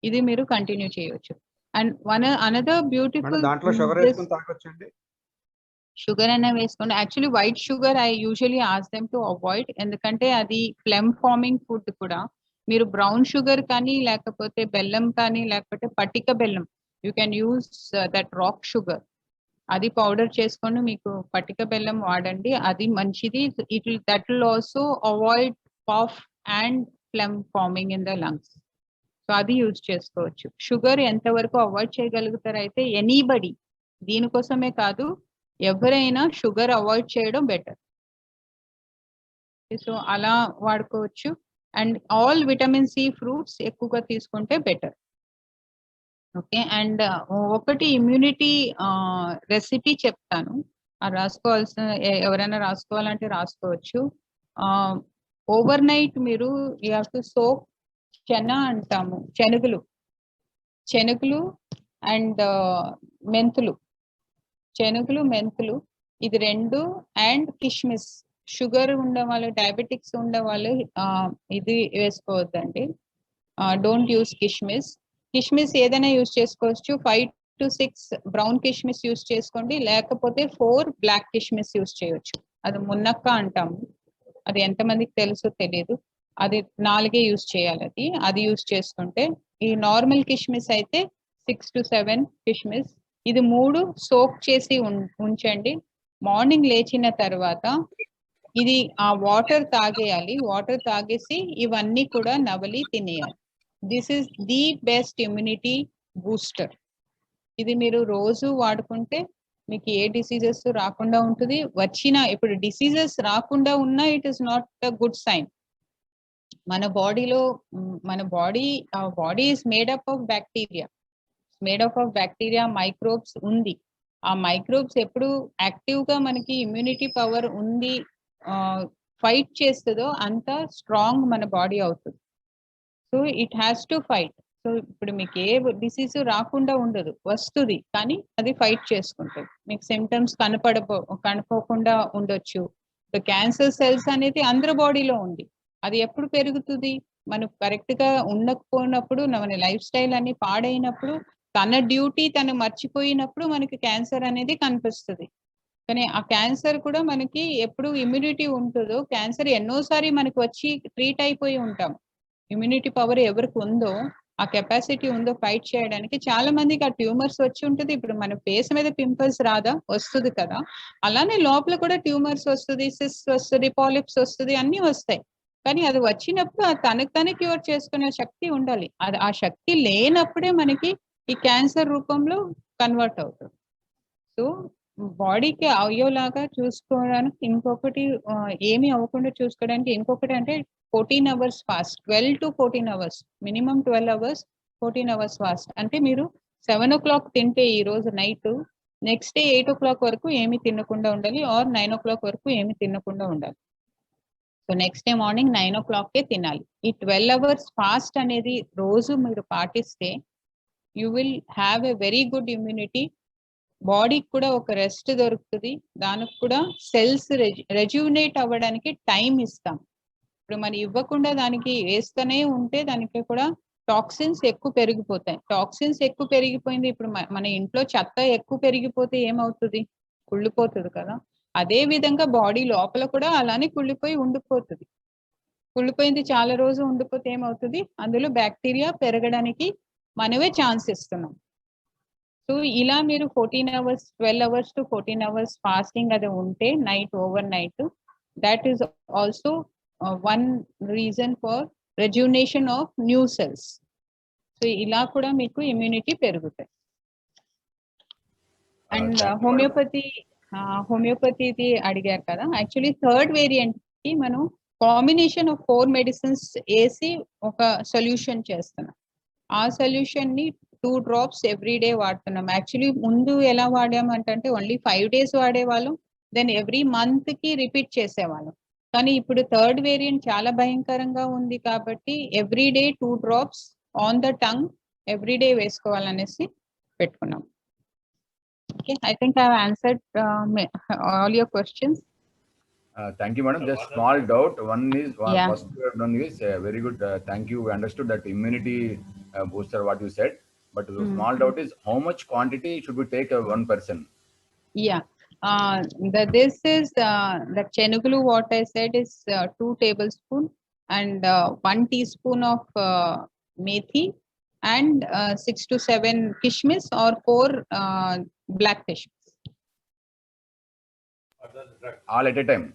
ఇది మీరు కంటిన్యూ చేయవచ్చు. అండ్ అనదర్ బ్యూటిఫుల్, దాంట్లో షుగర్ వేసుకొని తాగొచ్చండి. షుగర్ అయినా వేసుకోండి. Actually white sugar I usually ask them to avoid, ఎందుకంటే అది ఫ్లెమ్ ఫార్మింగ్ ఫుడ్ కూడా. మీరు బ్రౌన్ షుగర్ కానీ లేకపోతే బెల్లం కానీ లేకపోతే పటిక బెల్లం, you can use that rock sugar, అది పౌడర్ చేసుకొని మీకు పటిక బెల్లం వాడండి, అది మంచిది. That will also avoid cough and phlegm forming in the lungs. So అది యూజ్ చేసుకోవచ్చు. షుగర్ ఎంతవరకు అవాయిడ్ చేయగలుగుతారు అయితే ఎనీబడి, దీనికోసమే కాదు ఎవరైనా షుగర్ అవాయిడ్ చేయడం బెటర్. సో అలా వాడుకోవచ్చు. And all vitamin C fruits ఎక్కువగా తీసుకుంటే బెటర్. ఓకే. అండ్ ఒకటి ఇమ్యూనిటీ రెసిపీ చెప్తాను, రాసుకోవాల్సిన ఎవరైనా రాసుకోవాలంటే రాసుకోవచ్చు. ఓవర్ నైట్ మీరు you have to soak chana అంటాము, శనగలు అండ్ మెంతులు, ఇది 2 అండ్ కిష్మిస్. షుగర్ ఉండే వాళ్ళు, డయాబెటిక్స్ ఉండే వాళ్ళు ఇది వేసుకోవద్దండి, డోంట్ యూస్ కిష్మిస్ ఏదైనా యూస్ చేసుకోవచ్చు. 5 to 6 బ్రౌన్ కిష్మిస్ యూస్ చేసుకోండి, లేకపోతే 4 బ్లాక్ కిష్మిస్ యూస్ చేయొచ్చు. అది మున్నక్క అంటాము, అది ఎంతమందికి తెలుసో తెలియదు, అది 4 యూస్ చేయాలి. అది యూస్ చేసుకుంటే, ఈ నార్మల్ కిష్మిస్ అయితే 6 to 7 కిష్మిస్, ఇది 3 సోక్ చేసి ఉంచండి. మార్నింగ్ లేచిన తర్వాత ఇది ఆ వాటర్ తాగేయాలి. వాటర్ తాగేసి ఇవన్నీ కూడా నవలి తినేయాలి. This is the best immunity booster. ఇది మీరు రోజు వాడుకుంటే మీకు ఏ డిసీజెస్ రాకుండా ఉంటుంది. వచ్చిన ఇప్పుడు డిసీజెస్ రాకుండా ఉన్నా it is not a good sign. మన బాడీలో మన body is made up of bacteria, made up of bacteria, microbes ఉంది. ఆ మైక్రోబ్స్ ఎప్పుడు యాక్టివ్ గా మనకి ఇమ్యూనిటీ పవర్ ఉంది ఫైట్ చేస్తుందో అంత స్ట్రాంగ్ మన బాడీ అవుతుంది. So it has to fight. So ఇప్పుడు మీకు ఏ డిసీజ్ రాకుండా ఉండదు, వస్తుంది కానీ అది ఫైట్ చేసుకుంటుంది. మీకు సిమ్టమ్స్ కనపడకుండా ఉండొచ్చు. ఇప్పుడు క్యాన్సర్ సెల్స్ అనేది అందరి బాడీలో ఉంది. అది ఎప్పుడు పెరుగుతుంది? మనం కరెక్ట్ గా ఉండకపోయినప్పుడు, మన లైఫ్ స్టైల్ అన్ని పాడైనప్పుడు, తన డ్యూటీ తను మర్చిపోయినప్పుడు మనకి క్యాన్సర్ అనేది కనిపిస్తుంది. కానీ ఆ క్యాన్సర్ కూడా మనకి ఎప్పుడు ఇమ్యూనిటీ ఉంటుందో, క్యాన్సర్ ఎన్నోసారి మనకి వచ్చి ట్రీట్ అయిపోయి ఉంటాం. ఇమ్యూనిటీ పవర్ ఎవరికి ఉందో, ఆ కెపాసిటీ ఉందో ఫైట్ చేయడానికి, చాలా మందికి ఆ ట్యూమర్స్ వచ్చి ఉంటుంది. ఇప్పుడు మన ఫేస్ మీద పింపుల్స్ రాదా? వస్తుంది కదా. అలానే లోపల కూడా ట్యూమర్స్ వస్తుంది, సిస్ట్ వస్తుంది, పాలిప్స్ వస్తుంది, అన్ని వస్తాయి. కానీ అది వచ్చినప్పుడు తనకు తనే క్యూర్ చేసుకునే శక్తి ఉండాలి. అది ఆ శక్తి లేనప్పుడే మనకి ఈ క్యాన్సర్ రూపంలో కన్వర్ట్ అవుతుంది. సో బాడీకి అవయవలాగా చూసుకోవడానికి ఇంకొకటి, ఏమి అవ్వకుండా చూసుకోవడానికి ఇంకొకటి అంటే 14 hours fast. 12 to 14 hours, minimum 12 hours, 14 hours fast. అంటే మీరు 7 o'clock తింటే ఈ రోజు నైట్, నెక్స్ట్ డే 8 o'clock వరకు ఏమి తినకుండా ఉండాలి, ఆర్ 9 o'clock వరకు ఏమి తినకుండా ఉండాలి. సో నెక్స్ట్ డే మార్నింగ్ 9 o'clockకే తినాలి. ఈ 12 hours ఫాస్ట్ అనేది రోజు మీరు పాటిస్తే you will have a very good immunity. బాడీకి కూడా ఒక రెస్ట్ దొరుకుతుంది. దానికి కూడా సెల్స్ రెజ్యూనేట్ అవ్వడానికి టైం ఇస్తాం. ఇప్పుడు మనం ఇవ్వకుండా దానికి వేస్తూనే ఉంటే దానికి కూడా టాక్సిన్స్ ఎక్కువ పెరిగిపోతాయి. టాక్సిన్స్ ఎక్కువ పెరిగిపోయింది. ఇప్పుడు మన ఇంట్లో చెత్త ఎక్కువ పెరిగిపోతే ఏమవుతుంది? కుళ్ళిపోతుంది కదా. అదే విధంగా బాడీ లోపల కూడా అలానే కుళ్ళిపోయి ఉండిపోతుంది. కుళ్ళిపోయింది చాలా రోజు ఉండిపోతే ఏమవుతుంది? అందులో బ్యాక్టీరియా పెరగడానికి మనమే ఛాన్స్ ఇస్తున్నాం. సో ఇలా మీరు 14 hours, 12 hours to 14 hours fasting అది ఉంటే night, over night, that is also one reason for రెజ్యూనేషన్ of new cells. So ఇలా కూడా మీకు ఇమ్యూనిటీ పెరుగుతాయి. అండ్ హోమియోపతిది అడిగారు కదా. యాక్చువల్లీ థర్డ్ వేరియంట్ కి మనం కాంబినేషన్ ఆఫ్ 4 మెడిసిన్స్ వేసి ఒక సొల్యూషన్ చేస్తున్నాం. ఆ సొల్యూషన్ ని 2 drops ఎవ్రీ డే వాడుతున్నాం. యాక్చువల్లీ ముందు ఎలా వాడామంటే ఓన్లీ 5 days వాడేవాళ్ళం, దెన్ ఎవ్రీ మంత్ కి రిపీట్ చేసేవాళ్ళం. కానీ ఇప్పుడు థర్డ్ వేరియంట్ చాలా భయంకరంగా ఉంది కాబట్టి every day 2 drops on the tongue every day వేసుకోవాలనేసి పెట్టుకున్నాం. Okay, I think I have answered all your questions. Thank you, madam. Just small doubt. Yeah. First one is very good. Thank you. We understood that immunity booster what you said, but the small doubt is how much quantity should we take one person? Yeah, this is the chenugulu. What I said is 2 tablespoons and 1 teaspoon of methi and 6 to 7 kishmish or 4 black kishmish. All at a time?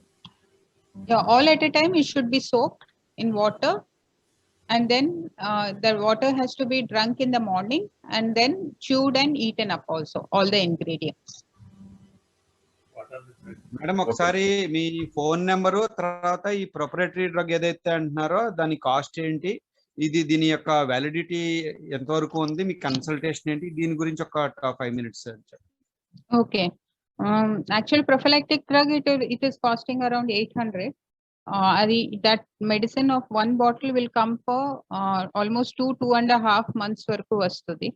Yeah, all at a time. It should be soaked in water, and then the water has to be drunk in the morning and then chewed and eaten up also, all the ingredients. Madam ఒకసారి మీ ఫోన్ నెంబరు, తర్వాత ఈ ప్రొపరేటరీ డ్రగ్ ఏదైతే అంటున్నారో దాని కాస్ట్ ఏంటి, దీని యొక్క వ్యాలిడిటీ ఎంతవరకు ఉంది, మీ కన్సల్టేషన్ ఏంటి, దీని గురించి ఒక 5 minutes Okay. Actually prophylactic drug it is costing around 800. That medicine of 1 bottle will come for almost 2.5 months వరకు వస్తుంది.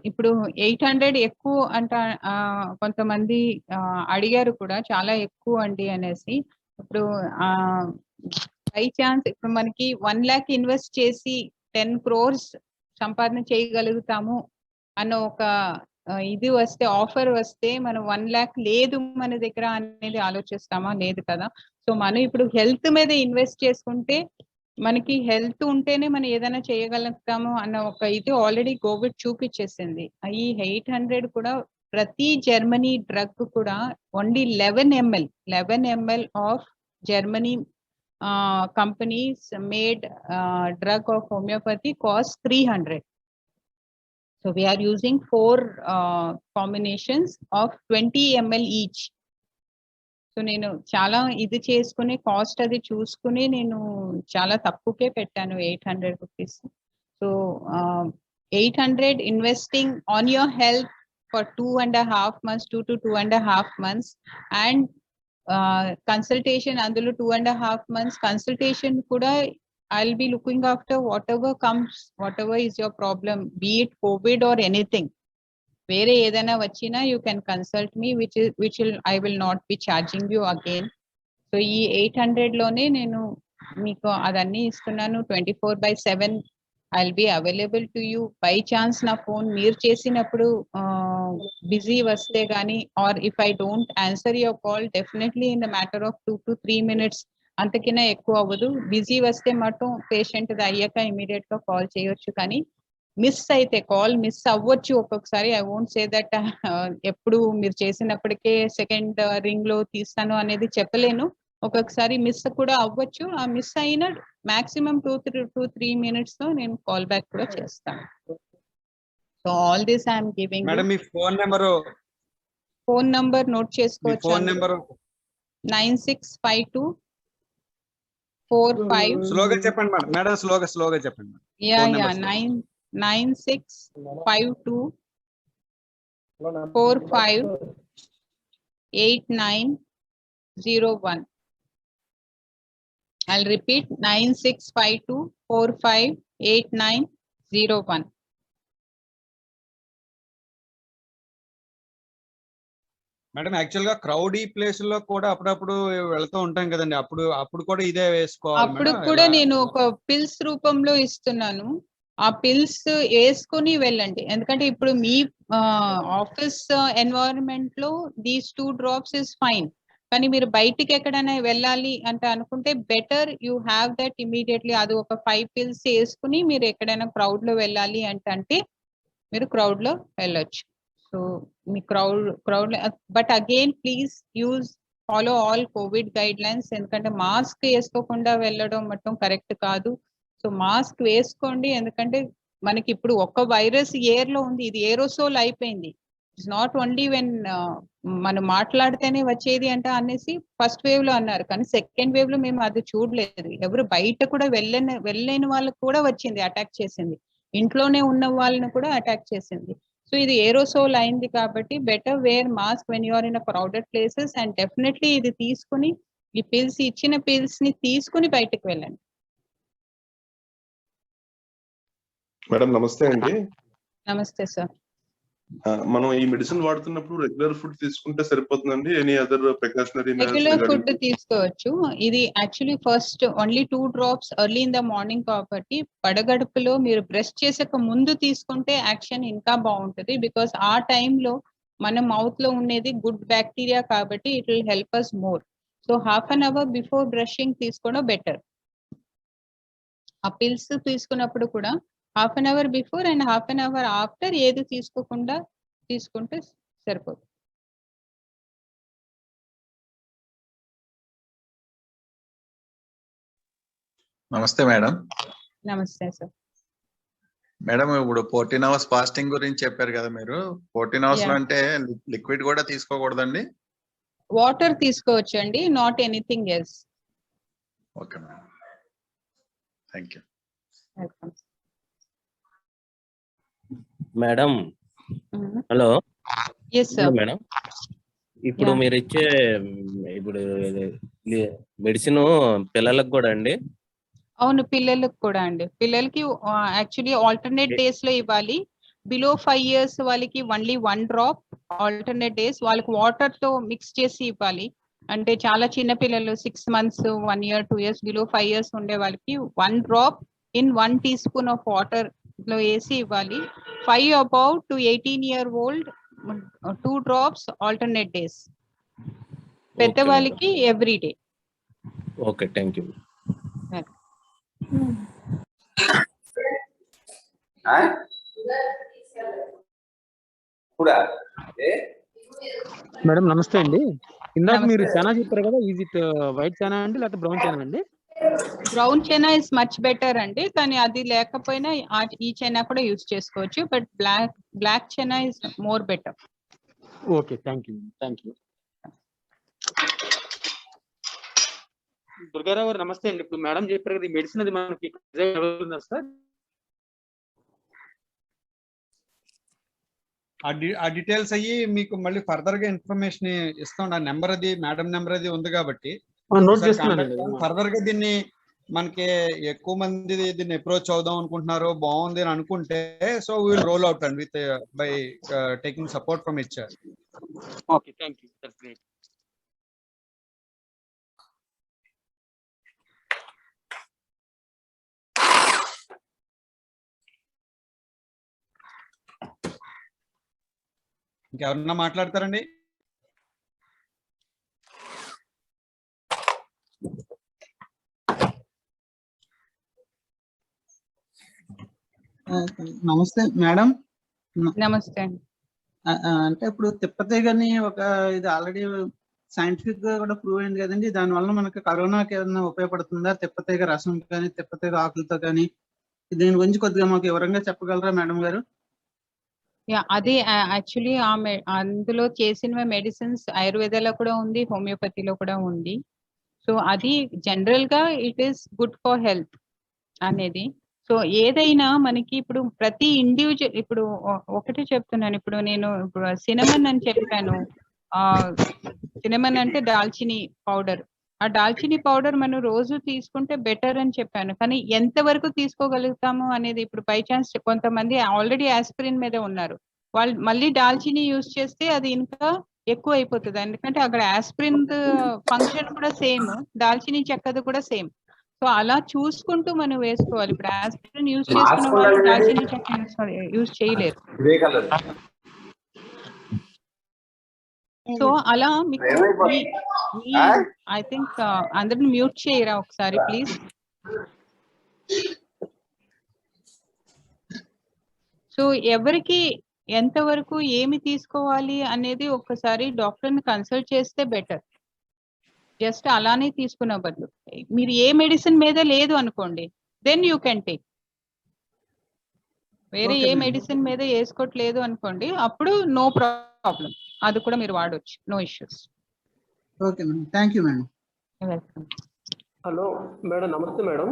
ఇప్పుడు 800 ఎక్కువ అంట, కొంతమంది అడిగారు కూడా చాలా ఎక్కువ అండి అనేసి. ఇప్పుడు బై ఛాన్స్ ఇప్పుడు మనకి 1 lakh ఇన్వెస్ట్ చేసి 10 crores సంపాదన చేయగలుగుతాము అన్న ఒక ఇది వస్తే, ఆఫర్ వస్తే మనం 1 lakh లేదు మన దగ్గర అనేది ఆలోచిస్తామా? లేదు కదా. సో మనం ఇప్పుడు హెల్త్ మీద ఇన్వెస్ట్ చేసుకుంటే, మనకి హెల్త్ ఉంటేనే మనం ఏదైనా చేయగలుగుతాము అన్న ఒక ఇది ఆల్రెడీ కోవిడ్ చూపించేసింది. ఈ 800 కూడా ప్రతి జర్మనీ డ్రగ్ కూడా only 11 ml of Germany companies made drug of homeopathy cost 300. So we are using 4 combinations of 20 ml each. So నేను చాలా ఇది చేసుకుని కాస్ట్ అది చూసుకుని నేను చాలా తక్కువకే పెట్టాను 800 rupees. So 800 investing on your health for 2.5 months, 2 to 2.5 months, and consultation అందులో 2.5 months కన్సల్టేషన్ కూడా I'll be looking after whatever comes, whatever is your problem, be it COVID or anything. వేరే ఏదైనా వచ్చినా you can consult me, I will not be charging you again. So ఈ 800 లోనే నేను మీకు అదన్నీ ఇస్తున్నాను. 24/7 I'll be available to you. By chance నా ఫోన్ మీరు చేసినప్పుడు బిజీ వస్తే గానీ, or if I don't answer your call, definitely in the matter of 2 to 3 minutes, అంతకినా ఎక్కువ అవ్వదు. బిజీ వస్తే మాత్రం పేషెంట్ అయ్యాక ఇమీడియట్ గా కాల్ చేయొచ్చు. కానీ మిస్ అయితే కాల్ మిస్ అవ్వచ్చు ఒక్కొక్కసారి. ఐ వోంట్ సే దట్ ఎప్పుడు మీరు చేసినప్పటికే సెకండ్ రింగ్ లో తీస్తాను అనేది చెప్పలేను. ఒక్కొక్కసారి మిస్ కూడా అవ్వచ్చు. ఆ మిస్ అయిన మాక్సిమం 2-3 minutes లో నేను కాల్ బ్యాక్ కూడా చేస్తాను. So all this I'm giving. Madam మీ ఫోన్ నంబర్ నోట్ చేసుకోవచ్చు. Phone number 965245. స్లోగా చెప్పండి మేడం. మేడం స్లోగా చెప్పండి madam. Yeah Phone yeah number, 9652458901. I'll repeat 9652458901. Madam actual గా క్రౌడీ ప్లేస్ లో కూడా అప్పుడప్పుడు వెళ్తూ ఉంటాం కదండి. అప్పుడు కూడా ఇదే వేసుకోవాలి అప్పుడు మేడం? కూడా ఎలా? నేను ఒక పిల్స్ రూపంలో ఇస్తున్నాను. ఆ పిల్స్ వేసుకొని వెళ్ళండి. ఎందుకంటే ఇప్పుడు మీ ఆఫీస్ ఎన్వైరన్మెంట్ లో దీస్ 2 drops ఇస్ ఫైన్. కానీ మీరు బయటికి ఎక్కడైనా వెళ్ళాలి అంటే అనుకుంటే better you have that immediately. అది ఒక 5 pills వేసుకుని మీరు ఎక్కడైనా క్రౌడ్ లో వెళ్ళాలి అంటే మీరు క్రౌడ్ లో వెళ్ళొచ్చు. So me crowd but again please follow all Covid guide lines. ఎందుకంటే మాస్క్ వేసుకోకుండా వెళ్ళడం మొత్తం కరెక్ట్ కాదు. సో మాస్క్ వేసుకోండి. ఎందుకంటే మనకి ఇప్పుడు ఒక్క వైరస్ ఎయిర్ లో ఉంది. ఇది ఏరోసోల్ అయిపోయింది. ఇట్స్ నాట్ ఓన్లీ వెన్ మనం మాట్లాడితేనే వచ్చేది అంటే అనేసి ఫస్ట్ వేవ్ లో అన్నారు. కానీ సెకండ్ వేవ్ లో మేము అది చూడలేదు. ఎవరు బయట కూడా వెళ్ళలేని వాళ్ళకు కూడా వచ్చింది, అటాక్ చేసింది. ఇంట్లోనే ఉన్న వాళ్ళని కూడా అటాక్ చేసింది. సో ఇది ఏరోసోల్ అయింది కాబట్టి better wear mask when you're in a crowded places. And definitely ఇది తీసుకుని ఈ పిల్స్ ఇచ్చిన పిల్స్ ని తీసుకుని బయటకు వెళ్ళండి. మేడం నమస్తే అండి. నమస్తే సార్. మనం ఈ మెడిసిన్ వాడుతున్నప్పుడు రెగ్యులర్ ఫుడ్ తీసుకుంటే సరిపోతుందండి? Any other precautionary regular food తీసుకోవచ్చు. ఇది actually first only 2 drops early in the morning కాబట్టి పడగడుపులో మీరు బ్రష్ చేసక ముందు తీసుకుంటే యాక్షన్ ఇంకా బాగుంటుంది. బికాస్ ఆ టైంలో మన మౌత్ లో ఉండేది గుడ్ బ్యాక్టీరియా కాబట్టి it will help us more. So half an hour before brushing తీసుకోవడం బెటర్. ఆ పిల్స్ తీసుకున్నప్పుడు కూడా half an hour before and half an hour after ఏది తీసుకోకుండా తీసుకుంటే సరిపోతుంది. నమస్తే మేడం. నమస్తే సార్. మేడం ఇప్పుడు 14 hours ఫాస్టింగ్ గురించి చెప్పారు కదా మీరు. 14 hours లో అంటే లిక్విడ్ కూడా తీసుకోకూడదండి? వాటర్ తీసుకోవచ్చు అండి, not anything else. Okay madam, thank you. Madam hello. Yes sir. Madam ఇప్పుడు మీరు ఇచ్చే ఇప్పుడు మెడిసిన్ పిల్లలకు కూడా అండి? అవును, పిల్లలకు కూడా అండి. పిల్లలకి యాక్చువల్లీ ఆల్టర్నేట్ డేస్ లో ఇవ్వాలి. బిలో 5 years వాళ్ళకి ఓన్లీ 1 drop ఆల్టర్నేట్ డేస్. వాళ్ళకి వాటర్ తో మిక్స్ చేసి ఇవ్వాలి. అంటే చాలా చిన్న పిల్లలు 6 months, 1 year, 2 years, below 5 years ఉండే వాళ్ళకి 1 drop in 1 teaspoon of water లో వేసి ఇవ్వాలి. 5 above to 18-year-old 2 drops alternate days. పెద్దవాళ్ళకి every day. Okay, thank you. Madam నమస్తే అండి. ఇందాక మీరు చానా చెప్పారు కదా, ఈజ్ ఇట్ వైట్ చానా అండి లేకపోతే బ్రౌన్ చానా అండి? Brown chana is much better అండి, కానీ అది లేకపోయినా ఈ చెనా కూడా యూజ్ చేసుకోవచ్చు, but black chana is more better. Okay, thank you. Durgarao గారు నమస్తే అండి. ఇప్పుడు మేడం చెప్పారు కదా, ఈ మెడిసిన్ అది మనకి ఉందా సార్? ఆ డీటెయిల్స్ అయ్యి మీకు మళ్ళీ ఫర్దర్ గా ఇన్ఫర్మేషన్ ఇస్తాం. ఆ నెంబర్ అది మేడం నెంబర్ అది ఉంది కాబట్టి నోట్ చేస్తున్నానండి. ఫర్దర్ గా దీన్ని మనకి ఎక్కువ మంది దీన్ని అప్రోచ్ అవుదాం అనుకుంటున్నారు, బాగుంది అని అనుకుంటే, so will roll out and with by taking support from HR. Okay, thank you, that's great. ఇంకెవరన్నా మాట్లాడతారండి? నమస్తే మేడం. నమస్తే అండి. అంటే ఇప్పుడు తిప్పతే గాని ఒక ఇది ఆల్రెడీ సైంటిఫిక్ గా కూడా ప్రూవ్ అయింది కదండి, దాని వల్ల మనకి కరోనాకి ఏదైనా ఉపయోగపడుతుందా? తిప్పతీగ రసం కానీ తిప్పతీగ ఆకులతో కానీ దీని గురించి కొద్దిగా మాకు వివరంగా చెప్పగలరా మేడం గారు? అది యాక్చువల్లీ అందులో చేసిన మెడిసిన్స్ ఆయుర్వేదాలో కూడా ఉంది, హోమియోపతిలో కూడా ఉంది. సో అది జనరల్ గా it is good for health అనేది. సో ఏదైనా మనకి ఇప్పుడు ప్రతి ఇండివిజువల్, ఇప్పుడు ఒకటి చెప్తున్నాను, ఇప్పుడు నేను ఇప్పుడు సినమన్ అని చెప్పాను. సినమన్ అంటే దాల్చిని పౌడర్. ఆ దాల్చిని పౌడర్ మనం రోజు తీసుకుంటే బెటర్ అని చెప్పాను, కానీ ఎంత వరకు తీసుకోగలుగుతాము అనేది ఇప్పుడు బై ఛాన్స్ కొంతమంది ఆల్రెడీ ఆస్పిరిన్ మీద ఉన్నారు, వాళ్ళు మళ్ళీ దాల్చిని యూజ్ చేస్తే అది ఇంకా ఎక్కువ అయిపోతుంది. ఎందుకంటే అక్కడ ఆస్పిరిన్ ఫంక్షన్ కూడా సేమ్, దాల్చిని చెక్కది కూడా సేమ్. సో అలా చూసుకుంటూ మనం వేసుకోవాలి. ఇప్పుడు ఆస్పిరిన్ యూజ్ చేసుకున్న వాళ్ళు దాల్చిని చెక్క యూజ్ చేయలేరు. సో అలా మీకు ఐ థింక్ అందరిని మ్యూట్ చేయరా ఒకసారి ప్లీజ్. సో ఎవరికి ఎంతవరకు ఏమి తీసుకోవాలి అనేది ఒక్కసారి డాక్టర్ని కన్సల్ట్ చేస్తే బెటర్. జస్ట్ అలానే తీసుకున్న బదులు మీరు ఏ మెడిసిన్ మీద లేదు అనుకోండి, దెన్ యూ కెన్ టేక్. వేరే ఏ మెడిసిన్ మీద వేసుకోవట్లేదు అనుకోండి, అప్పుడు నో ప్రాబ్లం, అది కూడా మీరు వాడవచ్చు, no issues. Okay madam, thank you madam. Welcome. Hello madam, నమస్తే మేడం.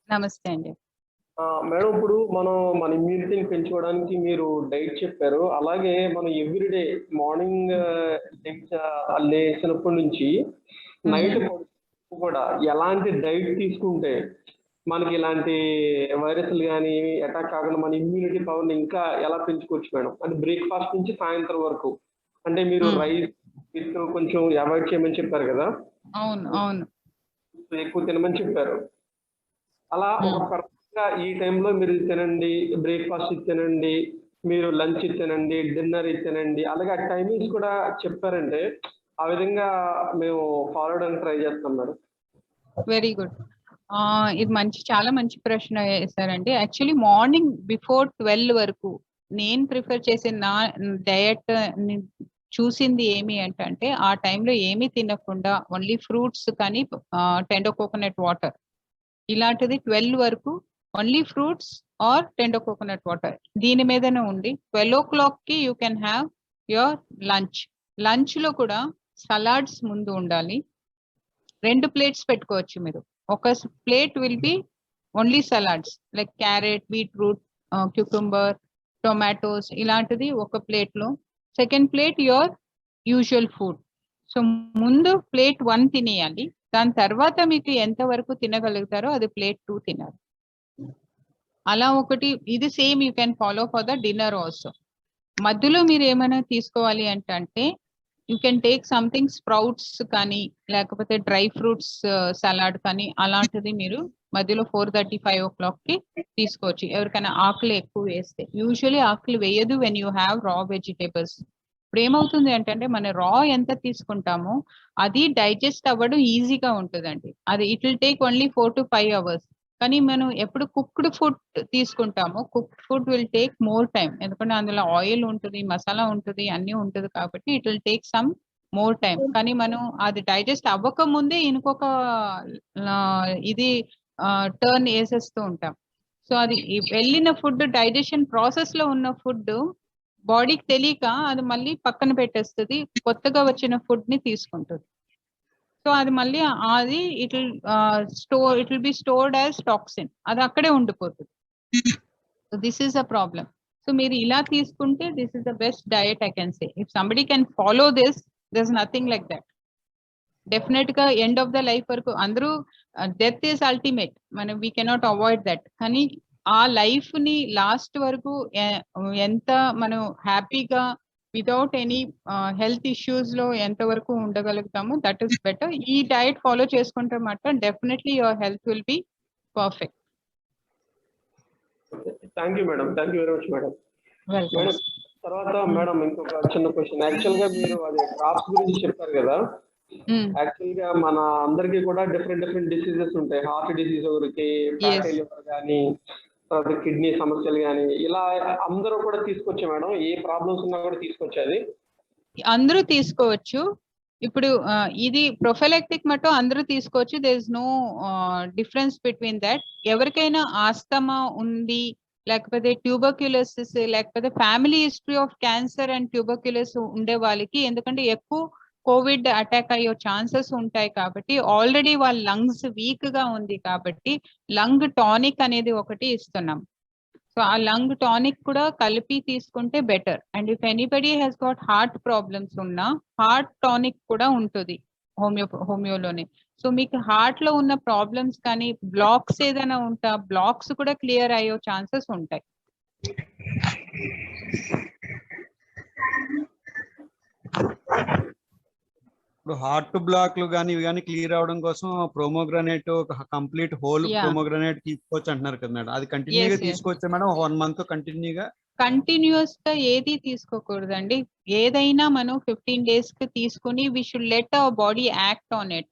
నమస్తే అండి. మేడం, ఇప్పుడు మన ఇమ్యూనిటీని పెంచుకోవడానికి మీరు డైట్ చెప్పారు. అలాగే మనం ఎవ్రీడే మార్నింగ్ లేచినప్పటి నుంచి నైట్ కూడా ఎలాంటి డైట్ తీసుకుంటే మనకి ఇలాంటి వైరస్లు కానీ అటాక్ కాకుండా మన ఇమ్యూనిటీ పవర్ని ఇంకా ఎలా పెంచుకోవచ్చు మేడం? అంటే బ్రేక్ఫాస్ట్ నుంచి సాయంత్రం వరకు, అంటే మీరు రైస్ కొంచెం అవాయిడ్ చేయమని చెప్పారు కదా. అవును అవును, ఎక్కువ తినమని చెప్పారు. అలా ఒక ఈ టైంలో మీరు తినండి, బ్రేక్ఫాస్ట్ తినండి, మీరు లంచ్ తినండి, డిన్నర్ తినండి, అలాగే ఆ టైమింగ్స్ కూడా చెప్పారంటే ఆ విధంగా మేము ఫాలో అవడానికి ట్రై చేస్తాం మేడం. Very good. ఇది చాలా మంచి ప్రశ్న వేశారండి. యాక్చువల్లీ మార్నింగ్ బిఫోర్ 12 వరకు నేను ప్రిఫర్ చేసే నా డయట్ చూసింది ఏమి అంటే ఆ టైంలో ఏమీ తినకుండా ఓన్లీ ఫ్రూట్స్ కానీ టెండో కోకోనట్ వాటర్ ఇలాంటిది 12 వరకు only fruits or tender coconut water దీని మీదనే ఉండి 12 o'clock కి you can have your lunch లో కూడా సలాడ్స్ ముందు ఉండాలి. 2 ప్లేట్స్ పెట్టుకోవచ్చు మీరు. ఒక plate will be only salads like carrot, beetroot, cucumber, tomatoes ఇలాంటిది ఒక ప్లేట్ లో. Second plate your usual food. So ముందు ప్లేట్ 1 తినేయాలి, దాని తర్వాత మీకు ఎంత వరకు తినగలుగుతారో అది ప్లేట్ 2 తినాలి. అలా ఒకటి ఇది same you can follow for the dinner also. మధ్యలో మీరు ఏమైనా తీసుకోవాలి అంటే you can take something sprouts కానీ లేకపోతే డ్రై ఫ్రూట్స్ సలాడ్ కానీ అలాంటిది మీరు మధ్యలో 4:35 o'clock కి తీసుకోవచ్చు. ఎవరికైనా ఆకులు ఎక్కువ వేస్తే, యూజువలీ ఆకులు వేయదు when you have raw vegetables. ఇప్పుడు ఏమవుతుంది అంటే మన రా ఎంత తీసుకుంటామో అది డైజెస్ట్ అవ్వడం ఈజీగా ఉంటుందండి. అది it will take only 4 to 5 hours. కానీ మనం ఎప్పుడు కుక్డ్ ఫుడ్ తీసుకుంటామో cooked food will take more time, ఎందుకంటే అందులో ఆయిల్ ఉంటుంది, మసాలా ఉంటుంది, అన్నీ ఉంటుంది కాబట్టి it will take some more time. కానీ మనం అది డైజెస్ట్ అవ్వక ముందే ఇంకొక ఇది టర్న్ వేసేస్తూ ఉంటాం. సో అది వెళ్ళిన ఫుడ్ డైజెషన్ ప్రాసెస్ లో ఉన్న ఫుడ్ బాడీకి తెలియక అది మళ్ళీ పక్కన పెట్టేస్తుంది, కొత్తగా వచ్చిన ఫుడ్ ని తీసుకుంటుంది. సో అది మళ్ళీ అది it will be stored as toxin, అది అక్కడే ఉండిపోతుంది. So this is a problem. So మీరు ఇలా తీసుకుంటే this is the best diet I can say. If somebody can follow this, there is nothing like that. Definite గా ఎండ్ ఆఫ్ ద లైఫ్ వరకు అందరూ డెత్ ఈస్ అల్టిమేట్, మనం వీ కెనాట్ అవాయిడ్ దట్. కానీ ఆ లైఫ్ ని లాస్ట్ వరకు ఎంత మనం హ్యాపీగా వితౌట్ ఎనీ హెల్త్ ఇష్యూస్ లో ఎంత వరకు ఉండగలుగుతామో దట్ ఈస్ బెటర్. ఈ డయట్ ఫాలో చేసుకుంటే మాత్రం definitely your health will be perfect. Thank you madam, thank you very much madam. Welcome. Madam తర్వాత మేడం ఇంకొక చిన్న క్వశ్చన్. యాక్చువల్ గా మీరు అదే క్రాప్స్ గురించి చెప్పారు కదా, యాక్చువల్ గా మన అందరికి కూడా డిఫరెంట్ డిసీజెస్ ఉంటాయి. హార్ట్ డిసీజ్ ఒకరికి, ఫ్యాటీ లివర్ కానీ, తర్వాత కిడ్నీ సమస్యలు కానీ, ఇలా అందరూ కూడా తీసుకోవచ్చు మేడం. ఏ ప్రాబ్లమ్స్ ఉన్నా కూడా తీసుకొచ్చేది అందరూ తీసుకోవచ్చు. ఇప్పుడు ఇది ప్రొఫైలాక్టిక్ మటు అందరూ తీసుకోవచ్చు. There is no difference between that. ఎవరికైనా ఆస్తమా ఉంది, లేకపోతే ట్యూబర్క్యులోసిస్, లేకపోతే family history of cancer and tuberculosis ఉండే వాళ్ళకి, ఎందుకంటే ఎక్కువ కోవిడ్ అటాక్ అయ్యే ఛాన్సెస్ ఉంటాయి కాబట్టి, ఆల్రెడీ వాళ్ళ లంగ్స్ వీక్ గా ఉంది కాబట్టి లంగ్ టానిక్ అనేది ఒకటి ఇస్తున్నాం. సో ఆ లంగ్ టానిక్ కూడా కలిపి తీసుకుంటే better. And if anybody has got heart problems ఉన్నా హార్ట్ టానిక్ కూడా ఉంటుంది హోమియోలోనే. సో మీకు హార్ట్ లో ఉన్న ప్రాబ్లమ్స్ కానీ బ్లాక్స్ ఏదైనా ఉంటా, బ్లాక్స్ కూడా క్లియర్ అయ్యే ఛాన్సెస్ ఉంటాయి. ఇప్పుడు హార్ట్ బ్లాక్లు కానీ ఇవి కానీ క్లియర్ అవడం కోసం ప్రోమోగ్రానేట్ కంప్లీట్ హోల్ ప్రోమోగ్రానేట్ తీసుకోవచ్చు అంటున్నారు కదా మేడం. అది కంటిన్యూగా తీసుకోవచ్చా మేడం? 1 month కంటిన్యూగా? కంటిన్యూస్ గా ఏది తీసుకోకూడదండి. ఏదైనా మనం 15 days కి తీసుకుని we should let our body act on it.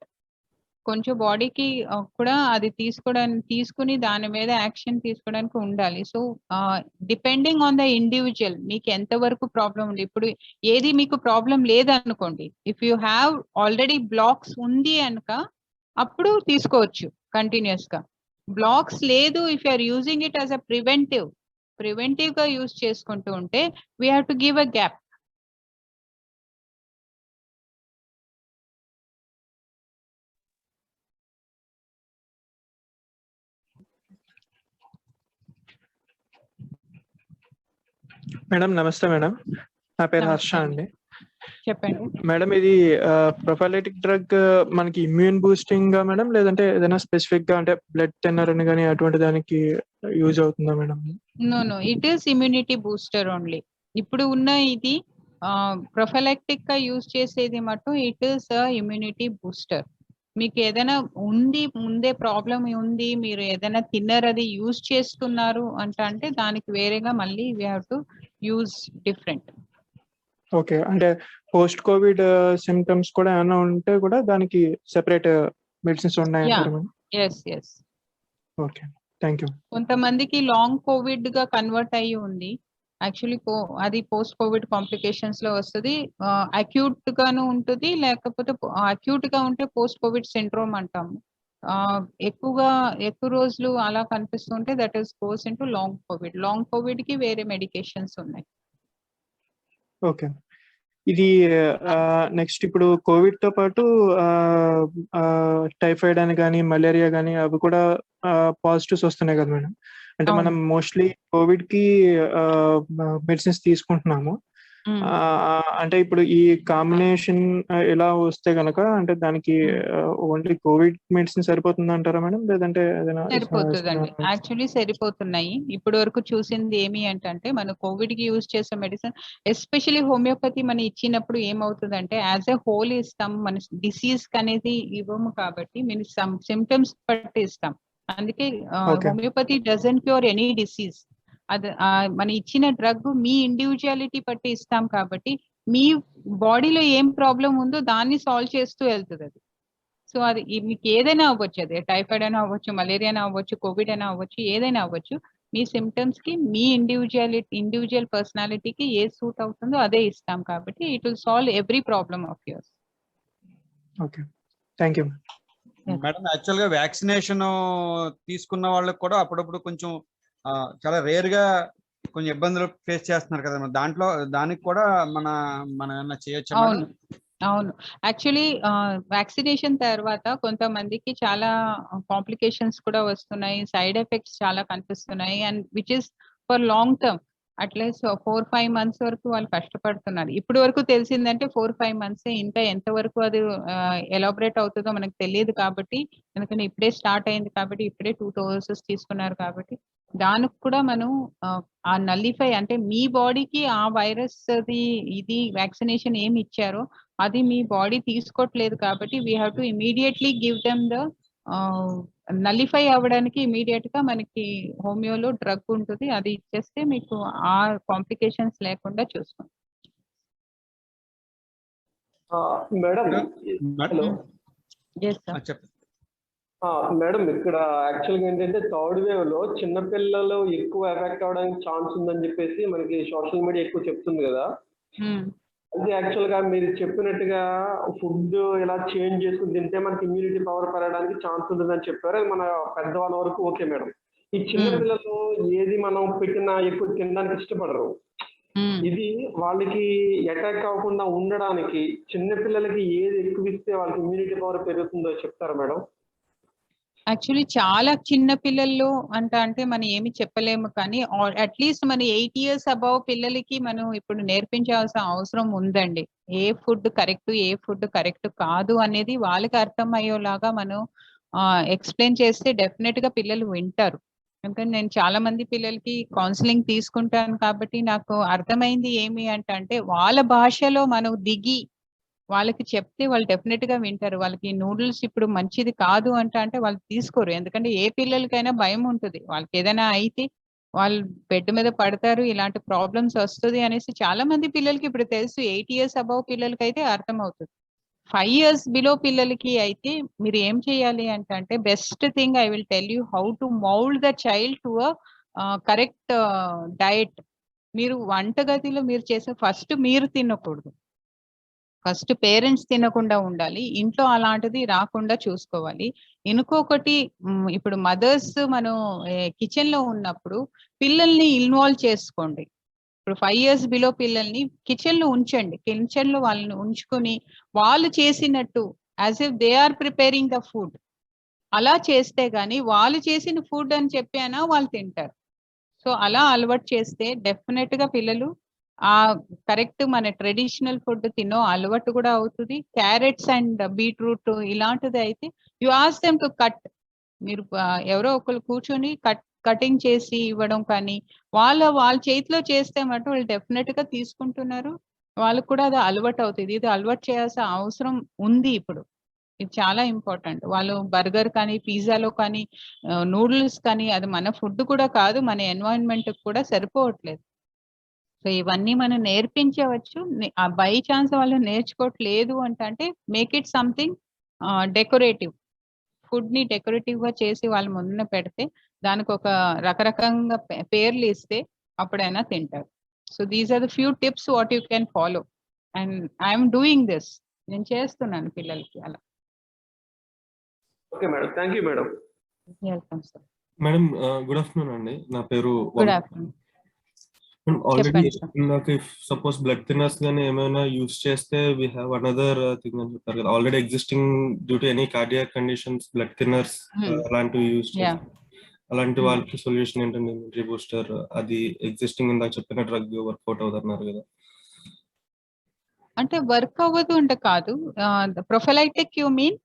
కొంచెం బాడీకి కూడా అది తీసుకుని దాని మీద యాక్షన్ తీసుకోవడానికి ఉండాలి. So depending on the individual మీకు ఎంత వరకు ప్రాబ్లం ఉంది. ఇప్పుడు ఏది మీకు ప్రాబ్లం లేదనుకోండి, if you have already blocks ఉంది అనక అప్పుడు తీసుకోవచ్చు కంటిన్యూస్ గా. బ్లాక్స్ లేదు, if you are using it as a preventive గా యూజ్ చేసుకుంటూ ఉంటే we have to give a gap. Madam నమస్తే మేడం, నా పేరు హర్ష అండి. చెప్పండి మేడం. ఇది ప్రొఫైలైటిక్ డ్రగ్ మనకి ఇమ్యూన్ బూస్టింగ్ గా మేడం, లేదంటే ఏదైనా స్పెసిఫిక్ గా అంటే బ్లడ్ థిన్నర్ అని కానీ అటువంటి దానికి యూజ్ అవుతుందా madam? No, it is immunity booster only. ఇప్పుడు ఉన్న ఇది ప్రొఫైలాక్టిక్ గా యూజ్ చేసేది మటు ఇట్ ఈస్ ఇమ్యూనిటీ బూస్టర్. మీకు ఏదైనా ఉంది, ముందే ప్రాబ్లం ఉంది, మీరు ఏదైనా థిన్నర్ అది యూజ్ చేస్తున్నారు అంటే దానికి వేరేగా మళ్ళీ we have to use different. Okay, అంటే పోస్ట్ కోవిడ్ సిమ్టమ్స్ కూడా ఏమైనా ఉంటే కూడా దానికి సెపరేట్ మెడిసిన్స్ ఉన్నాయంటారా madam? Yes. Okay, thank you. కొంతమందికి లాంగ్ కోవిడ్ గా కన్వర్ట్ అయ్యి ఉంది. యాక్చువల్లీ అది పోస్ట్ కోవిడ్ కాంప్లికేషన్స్ లో వస్తుంది. అక్యూట్ గాను ఉంటుంది, లేకపోతే అక్యూట్ గా ఉంటే పోస్ట్ కోవిడ్ సిండ్రోమ్ అంటాము. ఎక్కువ రోజులు అలా కనిపిస్తుంటే that is goes into long covid. Long covid కి వేరే మెడికేషన్స్ ఉన్నాయి. ఓకే, ఇది నెక్స్ట్ ఇప్పుడు కోవిడ్ తో పాటు టైఫాయిడ్ అని కానీ మలేరియా కానీ అవి కూడా పాజిటివ్స్ వస్తున్నాయి కదా మేడం. అంటే మనం మోస్ట్లీ కోవిడ్ కి మెడిసిన్స్ తీసుకుంటున్నాము. అంటే ఇప్పుడు ఈ కాంబినేషన్ ఎలా వస్తే గనక అంటే దానికి ఓన్లీ కోవిడ్ మెడిసిన్ సరిపోతుంది అంటారా మేడం, లేదంటే సరిపోతుందండి? యాక్చువల్లీ సరిపోతున్నాయి. ఇప్పటి వరకు చూసింది ఏమి అంటే మన కోవిడ్ కి యూజ్ చేసే మెడిసిన్, ఎస్పెషల్లీ హోమియోపతి మనం ఇచ్చినప్పుడు ఏమవుతుందంటే యాజ్ ఎ హోల్ ఇస్తాం, మన డిసీజ్ అనేది ఇవ్వము కాబట్టి మేము సిమ్టమ్స్ బట్టి ఇస్తాం. అందుకే homeopathy doesn't cure any disease. అది మన ఇచ్చిన డ్రగ్ మీ ఇండివిజువాలిటీ బట్టి ఇస్తాం కాబట్టి మీ బాడీలో ఏం ప్రాబ్లం ఉందో దాన్ని సాల్వ్ చేస్తూ వెళ్తుంది అది. సో అది మీకు ఏదైనా అవ్వచ్చు, అది టైఫాయిడ్ అయినా అవ్వచ్చు, మలేరియా అయినా అవ్వచ్చు, కోవిడ్ అయినా అవ్వచ్చు, ఏదైనా అవ్వచ్చు. మీ సిమ్టమ్స్ కి మీ ఇండివిజువల్ పర్సనాలిటీకి ఏ సూట్ అవుతుందో అదే ఇస్తాం కాబట్టి it will solve every problem of yours. Okay, thank you. Madam actual గా వ్యాక్సినేషన్ తీసుకున్న వాళ్ళకి కూడా అప్పుడప్పుడు కొంచెం చాలా రేర్ గా కొంచెం ఇబ్బందులు ఫేస్ చేస్తున్నారు కదా, దాంట్లో దానికి కూడా మన ఏమన్నా చేయొచ్చా? అవును అవును, యాక్చువల్లీ వ్యాక్సినేషన్ తర్వాత కొంతమందికి చాలా కాంప్లికేషన్స్ కూడా వస్తున్నాయి, సైడ్ ఎఫెక్ట్స్ చాలా కనిపిస్తున్నాయి, and which is for long term. At least 4-5 months వరకు వాళ్ళు కష్టపడుతున్నారు. ఇప్పుడు వరకు తెలిసిందంటే 4-5 months, ఇంకా ఎంతవరకు అది ఎలాబరేట్ అవుతుందో మనకు తెలియదు కాబట్టి, ఎందుకంటే ఇప్పుడే స్టార్ట్ అయింది కాబట్టి, ఇప్పుడే 2 doses తీసుకున్నారు కాబట్టి దానికి కూడా మనం ఆ నల్లిఫై అంటే మీ బాడీకి ఆ వైరస్ ఇది వ్యాక్సినేషన్ ఏమి ఇచ్చారో అది మీ బాడీ తీసుకోవట్లేదు కాబట్టి we have to immediately give them the nullify అవ్వడానికి ఇమీడియట్ గా మనకి హోమియోలో డ్రగ్ ఉంటుంది, అది ఇచ్చేస్తే మీకు ఆ కాంప్లికేషన్స్ లేకుండా చూసుకోండి. మేడం హలో చెప్పండి మేడం, ఇక్కడ యాక్చువల్గా ఏంటంటే థర్డ్ వేవ్ లో చిన్నపిల్లలు ఎక్కువ ఎఫెక్ట్ అవడానికి ఛాన్స్ ఉందని చెప్పేసి మనకి సోషల్ మీడియా ఎక్కువ చెప్తుంది కదా. అది యాక్చువల్ గా మీరు చెప్పినట్టుగా ఫుడ్ ఇలా చేంజ్ చేసుకుని తింటే మనకి ఇమ్యూనిటీ పవర్ పెరగడానికి ఛాన్స్ ఉంటుందని చెప్పారు. అది మన పెద్దవాళ్ళ వరకు ఓకే మేడం. ఈ చిన్న పిల్లలు ఏది మనం పెట్టినా ఎక్కువ తినడానికి ఇష్టపడరు. ఇది వాళ్ళకి అటాక్ అవ్వకుండా ఉండడానికి చిన్న పిల్లలకి ఏది ఎక్కువ ఇస్తే వాళ్ళకి ఇమ్యూనిటీ పవర్ పెరుగుతుందో చెప్తారా మేడం? యాక్చువల్లీ చాలా చిన్న పిల్లల్లో అంటే మనం ఏమి చెప్పలేము, కానీ అట్లీస్ట్ మన 8 years అబౌవ్ పిల్లలకి మనం ఇప్పుడు నేర్పించాల్సిన అవసరం ఉందండి. ఏ ఫుడ్ కరెక్ట్ కాదు అనేది వాళ్ళకి అర్థం అయ్యేలాగా మనం ఎక్స్ప్లెయిన్ చేస్తే డెఫినెట్ గా పిల్లలు వింటారు. ఎందుకంటే నేను చాలా మంది పిల్లలకి కౌన్సిలింగ్ తీసుకుంటాను కాబట్టి నాకు అర్థమైంది ఏమి అంటే వాళ్ళ భాషలో మనం దిగి వాళ్ళకి చెప్తే వాళ్ళు డెఫినెట్ గా వింటారు. వాళ్ళకి నూడిల్స్ ఇప్పుడు మంచిది కాదు అంటే వాళ్ళు తీసుకోరు, ఎందుకంటే ఏ పిల్లలకైనా భయం ఉంటుంది. వాళ్ళకి ఏదైనా అయితే వాళ్ళు బెడ్ మీద పడతారు, ఇలాంటి ప్రాబ్లమ్స్ వస్తుంది అనేసి చాలా మంది పిల్లలకి ఇప్పుడు తెలుసు. 8 years అబౌవ్ పిల్లలకి అయితే అర్థం అవుతుంది. 5 years బిలో పిల్లలకి అయితే మీరు ఏం చేయాలి అంటే best thing I will tell you how to mould the child to correct diet. మీరు వంటగదిలో మీరు చేసే ఫస్ట్ మీరు తినకూడదు, ఫస్ట్ పేరెంట్స్ తినకుండా ఉండాలి, ఇంట్లో అలాంటిది రాకుండా చూసుకోవాలి. ఇంకొకటి ఇప్పుడు మదర్స్ మనం కిచెన్ లో ఉన్నప్పుడు పిల్లల్ని ఇన్వాల్వ్ చేసుకోండి. ఇప్పుడు 5 years బిలో పిల్లల్ని కిచెన్ లో ఉంచండి, కిచెన్ లో వాళ్ళని ఉంచుకొని వాళ్ళు చేసినట్టు as if they are preparing the food అలా చేస్తే గానీ వాళ్ళు చేసిన ఫుడ్ అని చెప్పానా వాళ్ళు తింటారు. సో అలా అలవాటు చేస్తే డెఫినెట్ గా పిల్లలు ఆ కరెక్ట్ మన ట్రెడిషనల్ ఫుడ్ తినో అలవాటు కూడా అవుతుంది. క్యారెట్స్ అండ్ బీట్రూట్ ఇలాంటిది అయితే you ask them to cut. మీరు ఎవరో ఒకరు కూర్చొని కటింగ్ చేసి ఇవ్వడం కానీ వాళ్ళ చేతిలో చేస్తే మటు వాళ్ళు డెఫినెట్ గా తీసుకుంటున్నారు, వాళ్ళకు కూడా అది అలవాటు అవుతుంది. ఇది అలవాటు చేయాల్సిన అవసరం ఉంది ఇప్పుడు, ఇది చాలా ఇంపార్టెంట్. వాళ్ళు బర్గర్ కానీ పిజ్జాలో కానీ నూడిల్స్ కానీ అది మన ఫుడ్ కూడా కాదు, మన ఎన్వైరన్మెంట్ కూడా సరిపోవట్లేదు. సో ఇవన్నీ మనం నేర్పించవచ్చు. బై ఛాన్స్ వాళ్ళు నేర్చుకోవట్లేదు అంటే make it something decorative. Food ని డెకరేటివ్ గా చేసి వాళ్ళ ముందున పెడితే దానికి ఒక రకరకంగా పేర్లు ఇస్తే అప్పుడైనా తింటారు. So these are the few tips what you can follow, and I'm doing this. నేను చేస్తున్నాను పిల్లలకి అలా. Okay madam, thank you madam. Welcome sir. Madam good afternoon అండి, నా పేరు గుడ్ ఆఫ్టర్నూన్. ఆల్రెడీ నాకు సపోజ్ బ్లడ్ థిన్నర్స్ గానీ ఏమైనా యూజ్ చేస్తే వీ హ్యావ్ అనదర్ థింగ్ అని చెప్పారు కదా, already existing due to any cardiac conditions blood thinners అలాంటివి యూజ్ చేస్తే అలాంటి వాళ్ళకి సొల్యూషన్ ఏంటండి? ఇమ్యూనిటీ బూస్టర్ అది ఎగ్జిస్టింగ్ ఇందాక చెప్పిన డ్రగ్ వర్కౌట్ అవుతున్నారు కదా, అంటే వర్క్ అవ్వదు అంటే కాదు. ప్రొఫైలైటిక్ యూ మీన్?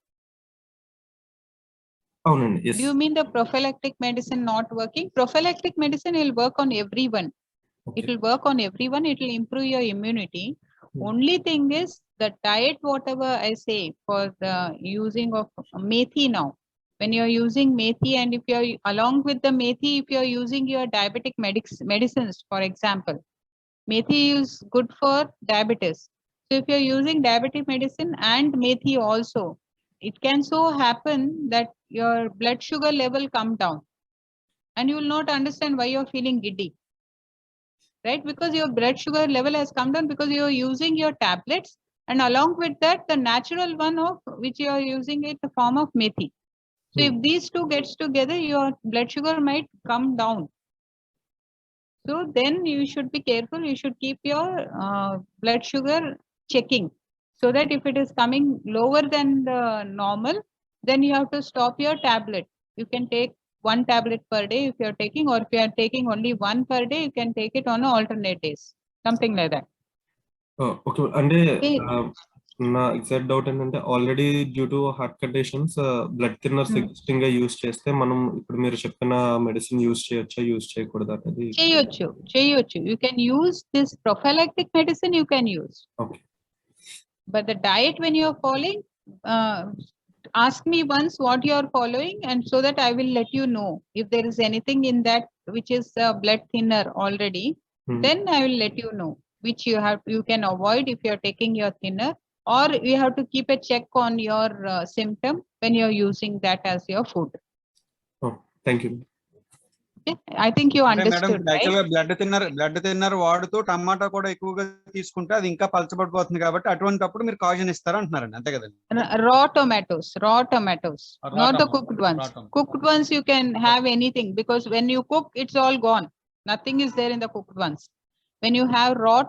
అవునండి. Do you mean the prophylactic medicine not working? Prophylactic medicine will work on everyone. It will work on everyone. It will improve your immunity. Only thing is the diet, whatever I say for the using of methi now. When you are using methi, and if you are along with the methi, if you are using your diabetic medicines, for example, methi is good for diabetes. So if you are using diabetic medicine and methi also, it can so happen that your blood sugar level come down, and you will not understand why you're feeling giddy, right? Because your blood sugar level has come down because you're using your tablets, and along with that, the natural one of which you are using it, the form of methi. So if these two gets together, your blood sugar might come down. So then you should be careful. You should keep your blood sugar checking, so that if it is coming lower than the normal, then you have to stop your tablet. You can take 1 tablet per day if you're taking, or if you are taking only 1 per day, you can take it on alternate days, something like that. Okay అంటే నా ఎగ్జాక్ట్ డౌట్ ఏంటంటే already due to heart conditions blood thinners existing గా యూజ్ చేస్తే మనం ఇప్పుడు మీరు చెప్పిన మెడిసిన్ యూజ్ చేయొచ్చా యూజ్ చేయకూడదా అనేది చేయొచ్చు. You can use this prophylactic medicine, you can use. Okay. But the diet when you are following, ask me once what you are following, and so that I will let you know if there is anything in that which is blood thinner already. Then I will let you know which you can avoid if you are taking your thinner, or you have to keep a check on your symptom when you are using that as your food. Oh, thank you. Okay? I think you understood, right? Blood thinner వాడుతూ టమాటా కూడా ఎక్కువగా తీసుకుంటే అది ఇంకా పలచబడిపోతుంది కాబట్టి అటువంటిప్పుడు మీరు కాజన్ ఇస్తారు అంటున్నారండి, అంతే కదండి? Raw tomatoes, not the cooked ones. Cooked ones you can have anything, because when you cook, it's all gone. Nothing is there in the cooked ones. When you have raw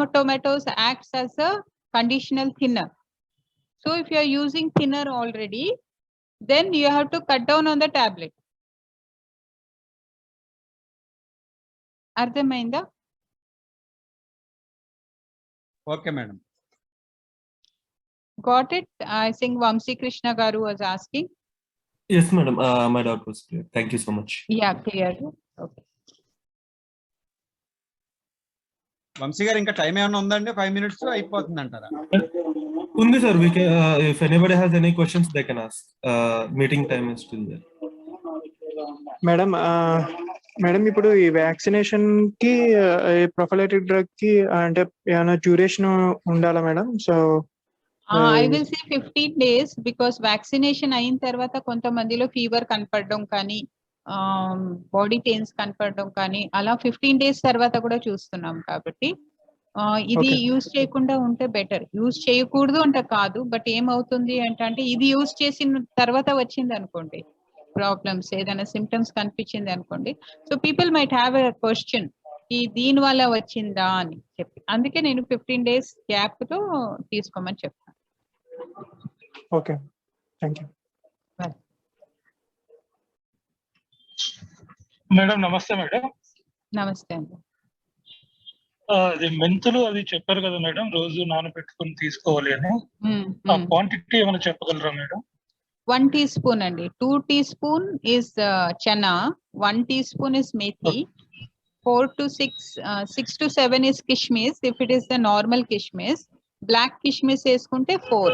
tomatoes acts as a conditional thinner. So if you are using thinner already, then you have to cut down on the tablet. అర్థమైందా? Okay madam. Got it? I think Vamsi Krishna Garu was asking. Yes, madam. My doubt was clear. Thank you so much. Yeah, clear. Okay. Vamsi గారు ఇంకా టైం ఏమైనా ఉందండి? 5 minutes అయిపోతుంది అంటారా? ఉంది sir. We can, if anybody has any questions, they can ask. Meeting time is still there. Madam ఇప్పుడు ఈ వ్యాక్సినేషన్ కి ప్రొఫైలాటిక్ డ్రగ్ కి అంటే ఏమైనా డ్యూరేషన్ ఉండాలా madam? So I will say 15 days, because vaccination అయిన తర్వాత కొంతమందిలో ఫీవర్ కనపడడం కానీ బాడీ పెయిన్స్ కనపడడం కానీ అలా 15 days తర్వాత కూడా చూస్తున్నాం. కాబట్టి ఇది యూజ్ చేయకుండా ఉంటే బెటర్. యూజ్ చేయకూడదు అంటే కాదు, బట్ ఏమవుతుంది అంటే ఇది యూజ్ చేసిన తర్వాత వచ్చింది అనుకోండి ప్రాబ్లమ్స్, ఏదైనా సిమ్టమ్స్ కనిపించింది అనుకోండి, so people might have a question ఈ దీని వల్ల వచ్చిందా అని చెప్పి, అందుకే నేను 15 days గ్యాప్ తో తీసుకోమని చెప్తాను. Okay, thank you madam. నమస్తే మేడం. నమస్తే అండి. అది మెంతులు అది చెప్పారు కదా మేడం, రోజు నానబెట్టుకుని తీసుకోవాలి అని. ఆ క్వాంటిటీ ఏమైనా చెప్పగలరా మేడం? 1 teaspoon అండి. 2 teaspoon is chana, 1 teaspoon is methi, 4 to 6 to 7 is kishmish if it is the normal kishmish. Black kishmish వేసుకుంటే 4.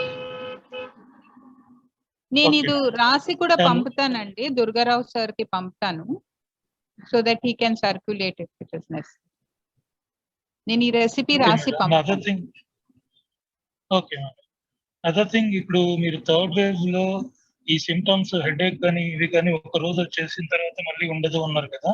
నేను ఇది రాసి కూడా పంపుతానండి, దుర్గారావు సార్ కి పంపుతాను, so that he can circulate it it is necessary. నేను ఈ రెసిపీ రాసి పంపుతాను. Okay madam. అదర్ థింగ్, ఇప్పుడు మీరు థర్డ్ వేవ్ లో ఈ సిమ్టమ్స్ హెడేక్ కానీ ఇవి కానీ ఒక రోజు వచ్చేసిన తర్వాత మళ్ళీ ఉండదు అన్నారు కదా,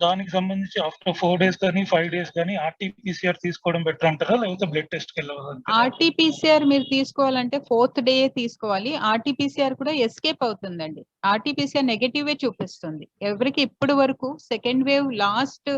దానికి సంబంధించి ఆఫ్టర్ 4 days కానీ 5 days కానీ RT-PCR తీసుకోవడం బెటర్ అంటారా, లేకపోతే బ్లడ్ టెస్ట్ కి వెళ్ళాలి? RT-PCR మీరు తీసుకోవాలంటే 4th day తీసుకోవాలి. RT-PCR కూడా ఎస్కేప్ అవుతుందండి. RT-PCR నెగటివ్ చూపిస్తుంది ఎవరికి. ఇప్పటి వరకు సెకండ్ వేవ్ లాస్ట్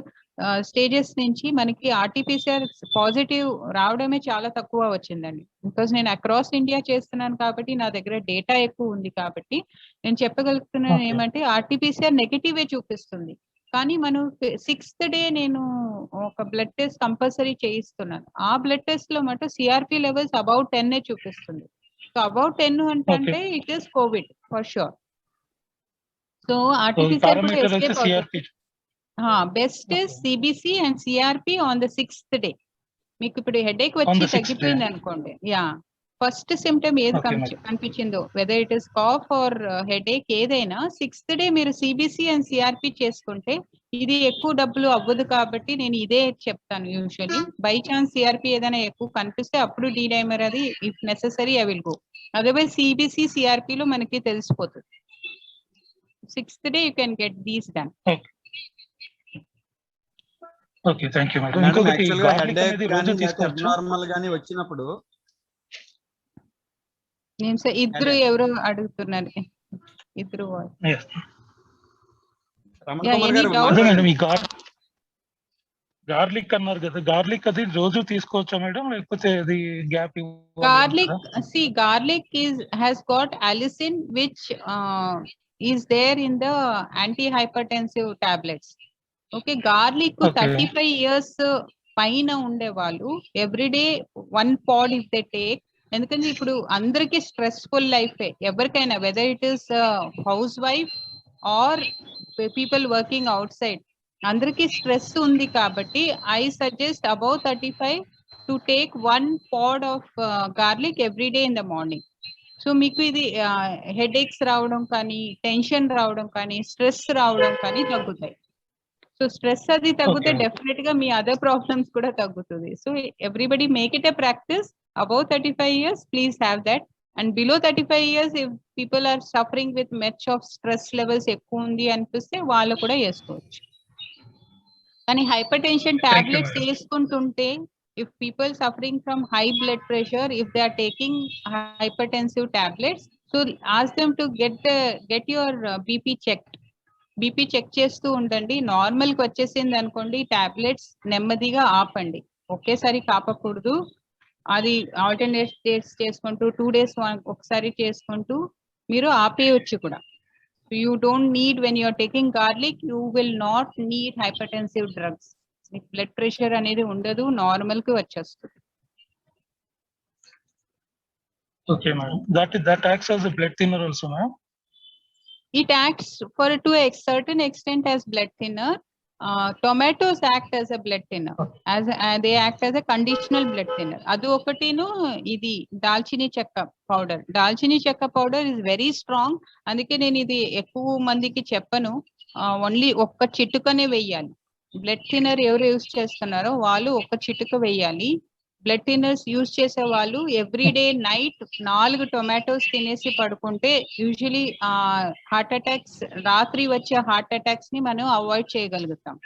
స్టేజెస్ నుంచి మనకి RT-PCR పాజిటివ్ రావడమే చాలా తక్కువ వచ్చిందండి. బికాస్ నేను అక్రాస్ ఇండియా చేస్తున్నాను కాబట్టి నా దగ్గర డేటా ఎక్కువ ఉంది కాబట్టి నేను చెప్పగలుగుతున్నాను ఏమంటే RT-PCR నెగటివ్ చూపిస్తుంది. కానీ మనం 6th day నేను ఒక బ్లడ్ టెస్ట్ కంపల్సరీ చేయిస్తున్నాను. ఆ బ్లడ్ టెస్ట్ లో మటు సిఆర్పి లెవెల్స్ అబౌట్ 10 చూపిస్తుంది. సో అబౌట్ 10 అంటే it is Covid for sure. So RT-PCR కూడా ఎస్కేప్ అవుతుంది. Best is CBC and CRP on the 6th day. మీకు ఇప్పుడు హెడేక్ వచ్చి తగ్గిపోయింది అనుకోండి, ఫస్ట్ సిమ్టమ్ ఏది కనిపించిందో, whether it is cough or headache ఏదైనా 6th day మీరు సిబిసి అండ్ సిఆర్పి చేసుకుంటే ఇది ఎక్కువ డబ్బులు అవ్వదు. కాబట్టి నేను ఇదే చెప్తాను యూజువల్లీ. బై ఛాన్స్ సిఆర్పి ఏదైనా ఎక్కువ కనిపిస్తే అప్పుడు డైమర్ అది if necessary I will go. Otherwise CBC సిఆర్పిలో మనకి తెలిసిపోతుంది. 6th day you can get these done. Okay, thank you madam. Madam ఇంకొకటి యాక్చువల్ గా గార్లిక్ హెడేక్ అనేది కానీ రోజు లేకపోతే తీసుకోవచ్చా? అబ్నార్మల్ కానీ వచ్చినప్పుడు నేను సార్ ఇద్దరు ఎవరు అడుగుతున్నారు, ఇద్దరు Yes. Ramana Yeah, Kumar any గారు doubt? అదే మేడం, మాట్లాడండి. ఈ గార్లిక్ అన్నారు కదా, గార్లిక్ అది రోజు తీసుకోవచ్చా మేడం, లేకపోతే అది gap Garlic, see, garlic has got allicin, which is there in the antihypertensive tablets. Okay, garlic Okay. 35 years పైన ఉండే వాళ్ళు everyday 1 pod if they take, ఎందుకంటే ఇప్పుడు అందరికి స్ట్రెస్ఫుల్ లైఫ్, ఎవరికైనా whether it is house wife or people working out side, అందరికి స్ట్రెస్ ఉంది కాబట్టి I suggest above 35 to take 1 pod of garlic every day in the morning. So మీకు ఇది హెడేక్స్ రావడం కానీ, టెన్షన్ రావడం కానీ, స్ట్రెస్ రావడం కానీ తగ్గుతాయి. సో స్ట్రెస్ అది తగ్గితే Okay. డెఫినెట్ గా మీ అదర్ ప్రాబ్లమ్స్ కూడా తగ్గుతుంది. So everybody make it a practice. Above 35 years please have that, and below 35 years if people are suffering with much of stress levels ఎక్కువ ఉంది అనిపిస్తే వాళ్ళు కూడా వేసుకోవచ్చు. కానీ hyper tension tablets madam. వేసుకుంటుంటే, if people suffering from high blood pressure, if they are taking hypertensive tablets, so ask them to get your BP checked. BP check చేస్తూ ఉండండి. నార్మల్ కి వచ్చేసింది అనుకోండి, టాబ్లెట్స్ నెమ్మదిగా ఆపండి, ఒకేసారి కాపకూడదు. అది ఆల్టర్నేట్ డేస్ చేసుకుంటూ 2 days ఒకసారి చేసుకుంటూ మీరు ఆపేయచ్చు కూడా. You don't need, when you are taking garlic, you will not need hypertensive drugs. Blood pressure అనేది ఉండదు, నార్మల్ కి వచ్చేస్తుంది. Okay madam, that acts as a blood thinner also, ma'am. It acts to a certain extent as blood thinner. Tomatoes act as a blood thinner, as they act as a conditional blood thinner. adu okatinu idi dalchini chakka powder is very strong. అందుకే నేను ఇది ఎక్కువ మందికి చెప్పను, ఓన్లీ ఒక్క చిటుకనే వేయాలి. బ్లడ్ థిన్నర్ ఎవరు యూజ్ చేస్తున్నారో వాళ్ళు ఒక్క చిటుక వేయాలి. బ్లడ్ థిన్నర్స్ యూజ్ చేసే వాళ్ళు ఎవ్రీడే నైట్ 4 టొమాటోస్ తినేసి పడుకుంటే యూజువలీ హార్ట్ అటాక్స్, రాత్రి వచ్చే హార్ట్ అటాక్స్ ని మనం అవాయిడ్ చేయగలుగుతాం.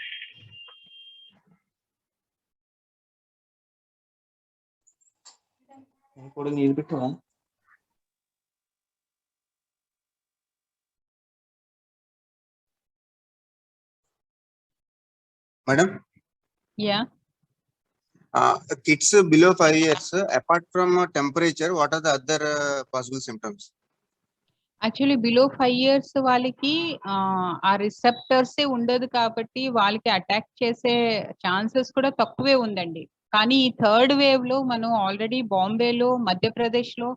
Madam, Yeah. Kids below 5 years, apart from temperature, what are the other possible symptoms? Actually below 5 years వాళ్ళకి ఆ రిసెప్టర్సే ఉండదు కాబట్టి వాళ్ళకి అటాక్ చేసే ఛాన్సెస్ కూడా తక్కువే ఉందండి. కానీ ఈ థర్డ్ వేవ్ లో మనం ఆల్రెడీ బాంబేలో, మధ్యప్రదేశ్ లో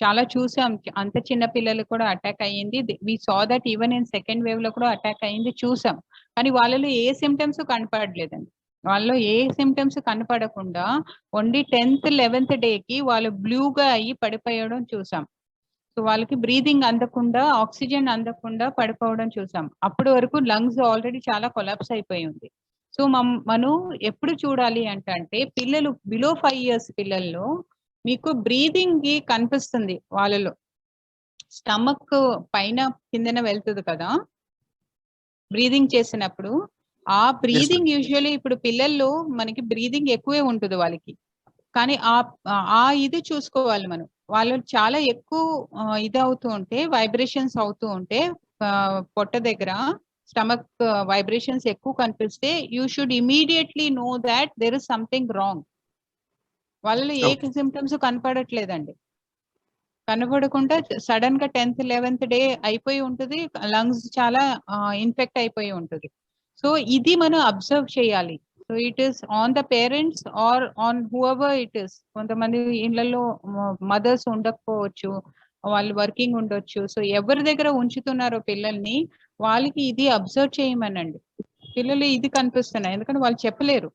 చాలా చూసాం, అంత చిన్న పిల్లలు కూడా అటాక్ అయ్యింది. We saw that even in second wave లో కూడా అటాక్ అయ్యింది, చూసాం. కానీ వాళ్ళలో ఏ సిమ్టమ్స్ కనపడలేదండి. వాళ్ళలో ఏ సిమ్టమ్స్ కనపడకుండా ఓన్లీ 10th 11th డేకి వాళ్ళు బ్లూగా అయ్యి పడిపోయడం చూసాం. సో వాళ్ళకి బ్రీదింగ్ అందకుండా, ఆక్సిజన్ అందకుండా పడిపోవడం చూసాం. అప్పటి వరకు లంగ్స్ ఆల్రెడీ చాలా కొలాప్స్ అయిపోయి ఉంది. సో మనం ఎప్పుడు చూడాలి అంటే పిల్లలు బిలో 5 years పిల్లల్లో మీకు బ్రీదింగ్ కి కనిపిస్తుంది, వాళ్ళలో స్టమక్ పైన కిందన వెళ్తుంది కదా బ్రీదింగ్ చేసినప్పుడు. ఆ బ్రీదింగ్ యూజువల్లీ ఇప్పుడు పిల్లల్లో మనకి బ్రీదింగ్ ఎక్కువే ఉంటుంది వాళ్ళకి, కానీ ఆ ఇది చూసుకోవాలి మనం. వాళ్ళు చాలా ఎక్కువ ఇది అవుతూ ఉంటే, వైబ్రేషన్స్ అవుతూ ఉంటే పొట్ట దగ్గర స్టమక్ వైబ్రేషన్స్ ఎక్కువ కనిపిస్తే you should immediately know that there is something wrong. వాళ్ళలో ఏ సిమ్టమ్స్ కనపడట్లేదండి. కనపడకుండా సడన్ గా 10th 11th డే అయిపోయి ఉంటుంది, లంగ్స్ చాలా ఇన్ఫెక్ట్ అయిపోయి ఉంటుంది. సో ఇది మనం అబ్జర్వ్ చేయాలి. So it is on the parents are on whoever it is. కొంతమంది ఇళ్లలో మదర్స్ ఉండకపోవచ్చు, వాళ్ళు వర్కింగ్ ఉండొచ్చు. సో ఎవరి దగ్గర ఉంచుతున్నారో పిల్లల్ని వాళ్ళకి ఇది అబ్జర్వ్ చేయమనండి. పిల్లలు ఇది కనిపిస్తున్నాయి, ఎందుకంటే వాళ్ళు చెప్పలేరు,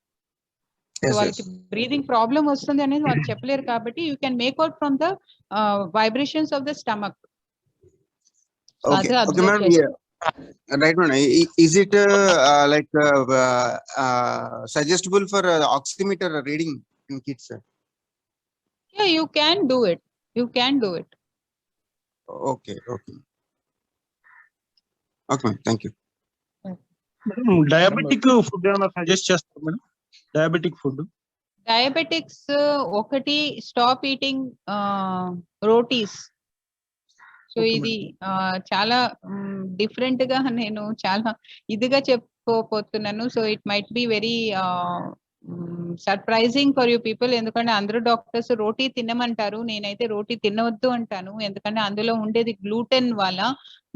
వాళ్ళకి బ్రీదింగ్ ప్రాబ్లం వస్తుంది అనేది వాళ్ళు చెప్పలేరు. కాబట్టి you can make out from the vibrations of the stomach. Okay, madam. Yeah. Right, madam. Is it suggestible for oximeter reading in kids? Yeah, you can do it. You can do it. Okay. Okay madam, thank you. Madam diabetic food ఏమైనా సజెస్ట్ చేస్తారు మేడం? డయాబెటిక్ ఫుడ్ డయాబెటిక్స్ ఒకటి stop eating rotis. So Okay, ఇది చాలా డిఫరెంట్ గా నేను చాలా ఇదిగా చెప్పుకోపోతున్నాను. So it might be very surprising for you people. ఎందుకంటే అందరూ డాక్టర్స్ రోటీ తినమంటారు, నేనైతే రోటీ తినవద్దు అంటాను. ఎందుకంటే అందులో ఉండేది గ్లూటెన్ వల్ల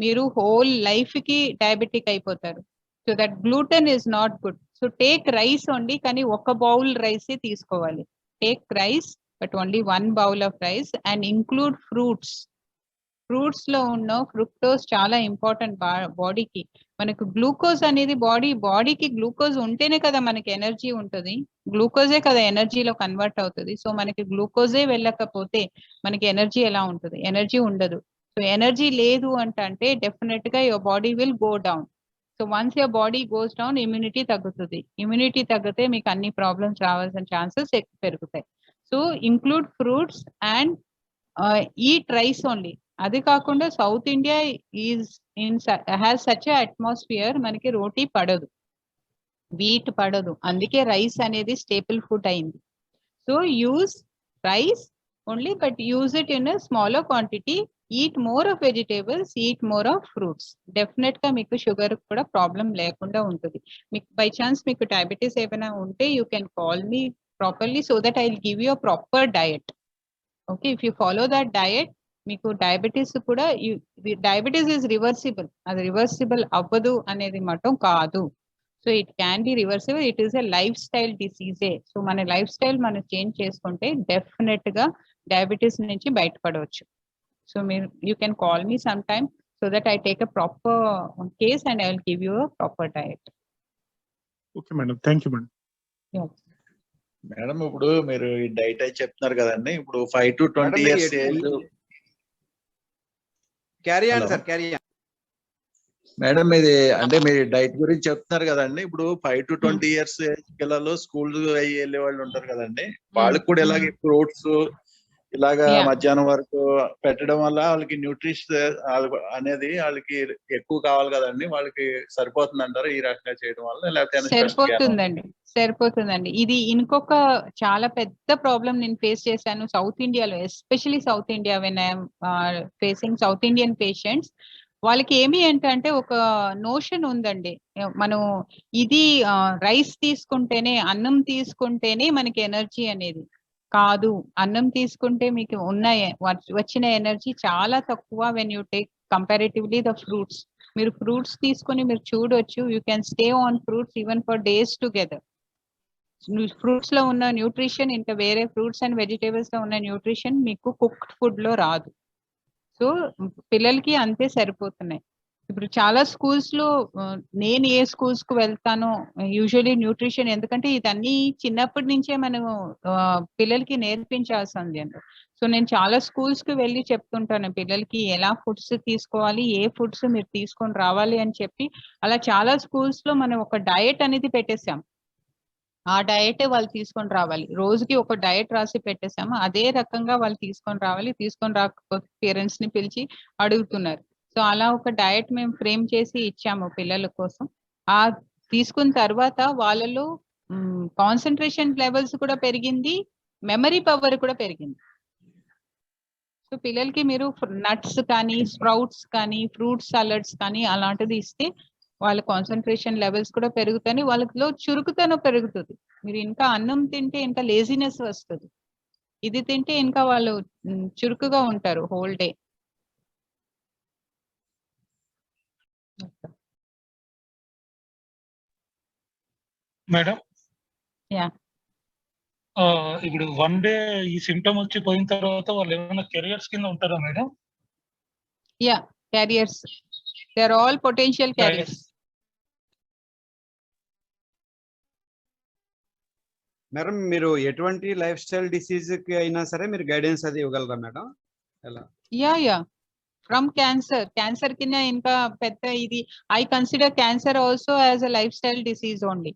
మీరు హోల్ లైఫ్ కి డయాబెటిక్ అయిపోతారు. So that gluten is not good. So take rice only, కానీ ఒక బౌల్ రైస్ తీసుకోవాలి. Take rice but only 1 bowl of rice and include fruits. Fruits లో ఉన్న ఫ్రుక్టోస్ చాలా ఇంపార్టెంట్ బాడీకి. మనకు గ్లూకోజ్ అనేది బాడీకి గ్లూకోజ్ ఉంటేనే కదా మనకి ఎనర్జీ ఉంటుంది. గ్లూకోజే కదా ఎనర్జీలో కన్వర్ట్ అవుతుంది. సో మనకి గ్లూకోజే వెళ్ళకపోతే మనకి ఎనర్జీ ఎలా ఉంటుంది? ఎనర్జీ ఉండదు. సో ఎనర్జీ లేదు అంటే డెఫినెట్ గా your body will go down. So once your body goes down, immunity తగ్గుతుంది. ఇమ్యూనిటీ తగ్గితే మీకు అన్ని ప్రాబ్లమ్స్ రావాల్సిన ఛాన్సెస్ ఎక్కువ పెరుగుతాయి. So include fruits and eat rice only. అది కాకుండా south India has such atmosphere, మనకి రోటీ పడదు, వీట్ పడదు, అందుకే రైస్ అనేది స్టేపుల్ ఫుడ్ అయింది. So use rice only, but use it in smaller quantity. Eat more of vegetables, eat more of fruits. Definite గా మీకు షుగర్ కూడా ప్రాబ్లం లేకుండా ఉంటుంది. మీకు బై ఛాన్స్ మీకు డయాబెటీస్ ఏమైనా ఉంటే you can call me properly so that I will give you a proper diet. Okay, if you follow that diet, మీకు డయాబెటీస్ కూడా, డయాబెటీస్ ఈజ్ రివర్సిబుల్. అది రివర్సిబుల్ అవ్వదు అనేది మటం కాదు. So it can be reversible. It is a lifestyle disease. So మన లైఫ్ స్టైల్ మనం చేంజ్ చేసుకుంటే డెఫినెట్ గా డయాబెటీస్ నుంచి బయటపడవచ్చు. సో మీరు you can call me some time so that I take a proper case and I will give you a proper diet. Okay madam, thank you madam. Madam ఇప్పుడు మీరు ఈ డైట్ అయితే చెప్తున్నారు కదండి, ఇప్పుడు 5 to 20 years age. Carry on sir, carry on. Madam ఇది అంటే మీరు డైట్ గురించి చెప్తున్నారు కదండి, ఇప్పుడు 5 to 20 years ఏజ్ పిల్లలు స్కూల్ అయ్యి వెళ్ళే వాళ్ళు ఉంటారు కదండి, వాళ్ళకి కూడా ఇలాగే ఫ్రూట్స్ ఇలాగా మధ్యాహ్నం వరకు పెట్టడం వల్ల వాళ్ళకి న్యూట్రిషన్ అనేది వాళ్ళకి ఎక్కువ కావాలి కదండి, వాళ్ళకి సరిపోతుంది అంటారు ఈ రకంగా చేయడం వల్ల? లేకపోతే సరిపోతుందండి. ఇది ఇంకొక చాలా పెద్ద ప్రాబ్లం నేను ఫేస్ చేశాను సౌత్ ఇండియాలో, especially south India. When I'm facing south Indian patients, వాళ్ళకి ఏమి అంటే ఒక నోషన్ ఉందండి, మనం ఇది రైస్ తీసుకుంటేనే, అన్నం తీసుకుంటేనే మనకి ఎనర్జీ అనేది కాదు. అన్నం తీసుకుంటే మీకు వచ్చిన ఎనర్జీ చాలా తక్కువ when you take comparatively the fruits. మీరు ఫ్రూట్స్ తీసుకొని మీరు చూడొచ్చు, you can stay on fruits even for days together. Fruits లో ఉన్న న్యూట్రిషన్ ఇంకా వేరే ఫ్రూట్స్ అండ్ వెజిటేబుల్స్ లో ఉన్న న్యూట్రిషన్ మీకు కుక్డ్ ఫుడ్ లో రాదు. సో పిల్లలకి అంతే సరిపోతున్నాయి. ఇప్పుడు చాలా స్కూల్స్ లో, నేను ఏ స్కూల్స్ కు వెళ్తానో యూజువలీ న్యూట్రిషన్, ఎందుకంటే ఇదన్నీ చిన్నప్పటి నుంచే మనం పిల్లలకి నేర్పించాల్సింది అండి. సో నేను చాలా స్కూల్స్ కి వెళ్ళి చెప్తుంటాను పిల్లలకి ఎలా ఫుడ్స్ తీసుకోవాలి, ఏ ఫుడ్స్ మీరు తీసుకొని రావాలి అని చెప్పి. అలా చాలా స్కూల్స్ లో మనం ఒక డయట్ అనేది పెట్టేసాం. ఆ డయటే వాళ్ళు తీసుకొని రావాలి. రోజుకి ఒక డయట్ రాసి పెట్టేసాము, అదే రకంగా వాళ్ళు తీసుకొని రావాలి. తీసుకొని రాకపోతే పేరెంట్స్ ని పిలిచి అడుగుతున్నారు. సో అలా ఒక డయట్ మేము ఫ్రేమ్ చేసి ఇచ్చాము పిల్లల కోసం. ఆ తీసుకున్న తర్వాత వాళ్ళలో కాన్సన్ట్రేషన్ లెవెల్స్ కూడా పెరిగింది, మెమరీ పవర్ కూడా పెరిగింది. సో పిల్లలకి మీరు నట్స్ కానీ, స్ప్రౌట్స్ కానీ, ఫ్రూట్ సాలడ్స్ కానీ అలాంటిది ఇస్తే వాళ్ళ కాన్సన్ట్రేషన్ లెవెల్స్ కూడా పెరుగుతాయి, వాళ్ళలో చురుకుతనం పెరుగుతుంది. మీరు ఇంకా అన్నం తింటే ఇంకా లేజినెస్ వస్తుంది, ఇది తింటే ఇంకా వాళ్ళు చురుకుగా ఉంటారు హోల్ డే. మేడం ఇప్పుడు 1 day ఈ సిమ్టమ్ వచ్చి పోయిన తర్వాత వాళ్ళు ఏమైనా కెరియర్స్ కింద ఉంటారా madam? Yeah, carriers. They are all potential carriers. Madam మీరు ఎటువంటి లైఫ్ స్టైల్ డిసీజ్ కి అయినా సరే మీరు గైడెన్స్ అది ఇవ్వగలరా మేడం? ఎలా? యా ఫ్రమ్ క్యాన్సర్ కింద ఇంకా పెద్ద ఇది, I consider cancer also as a life style disease only.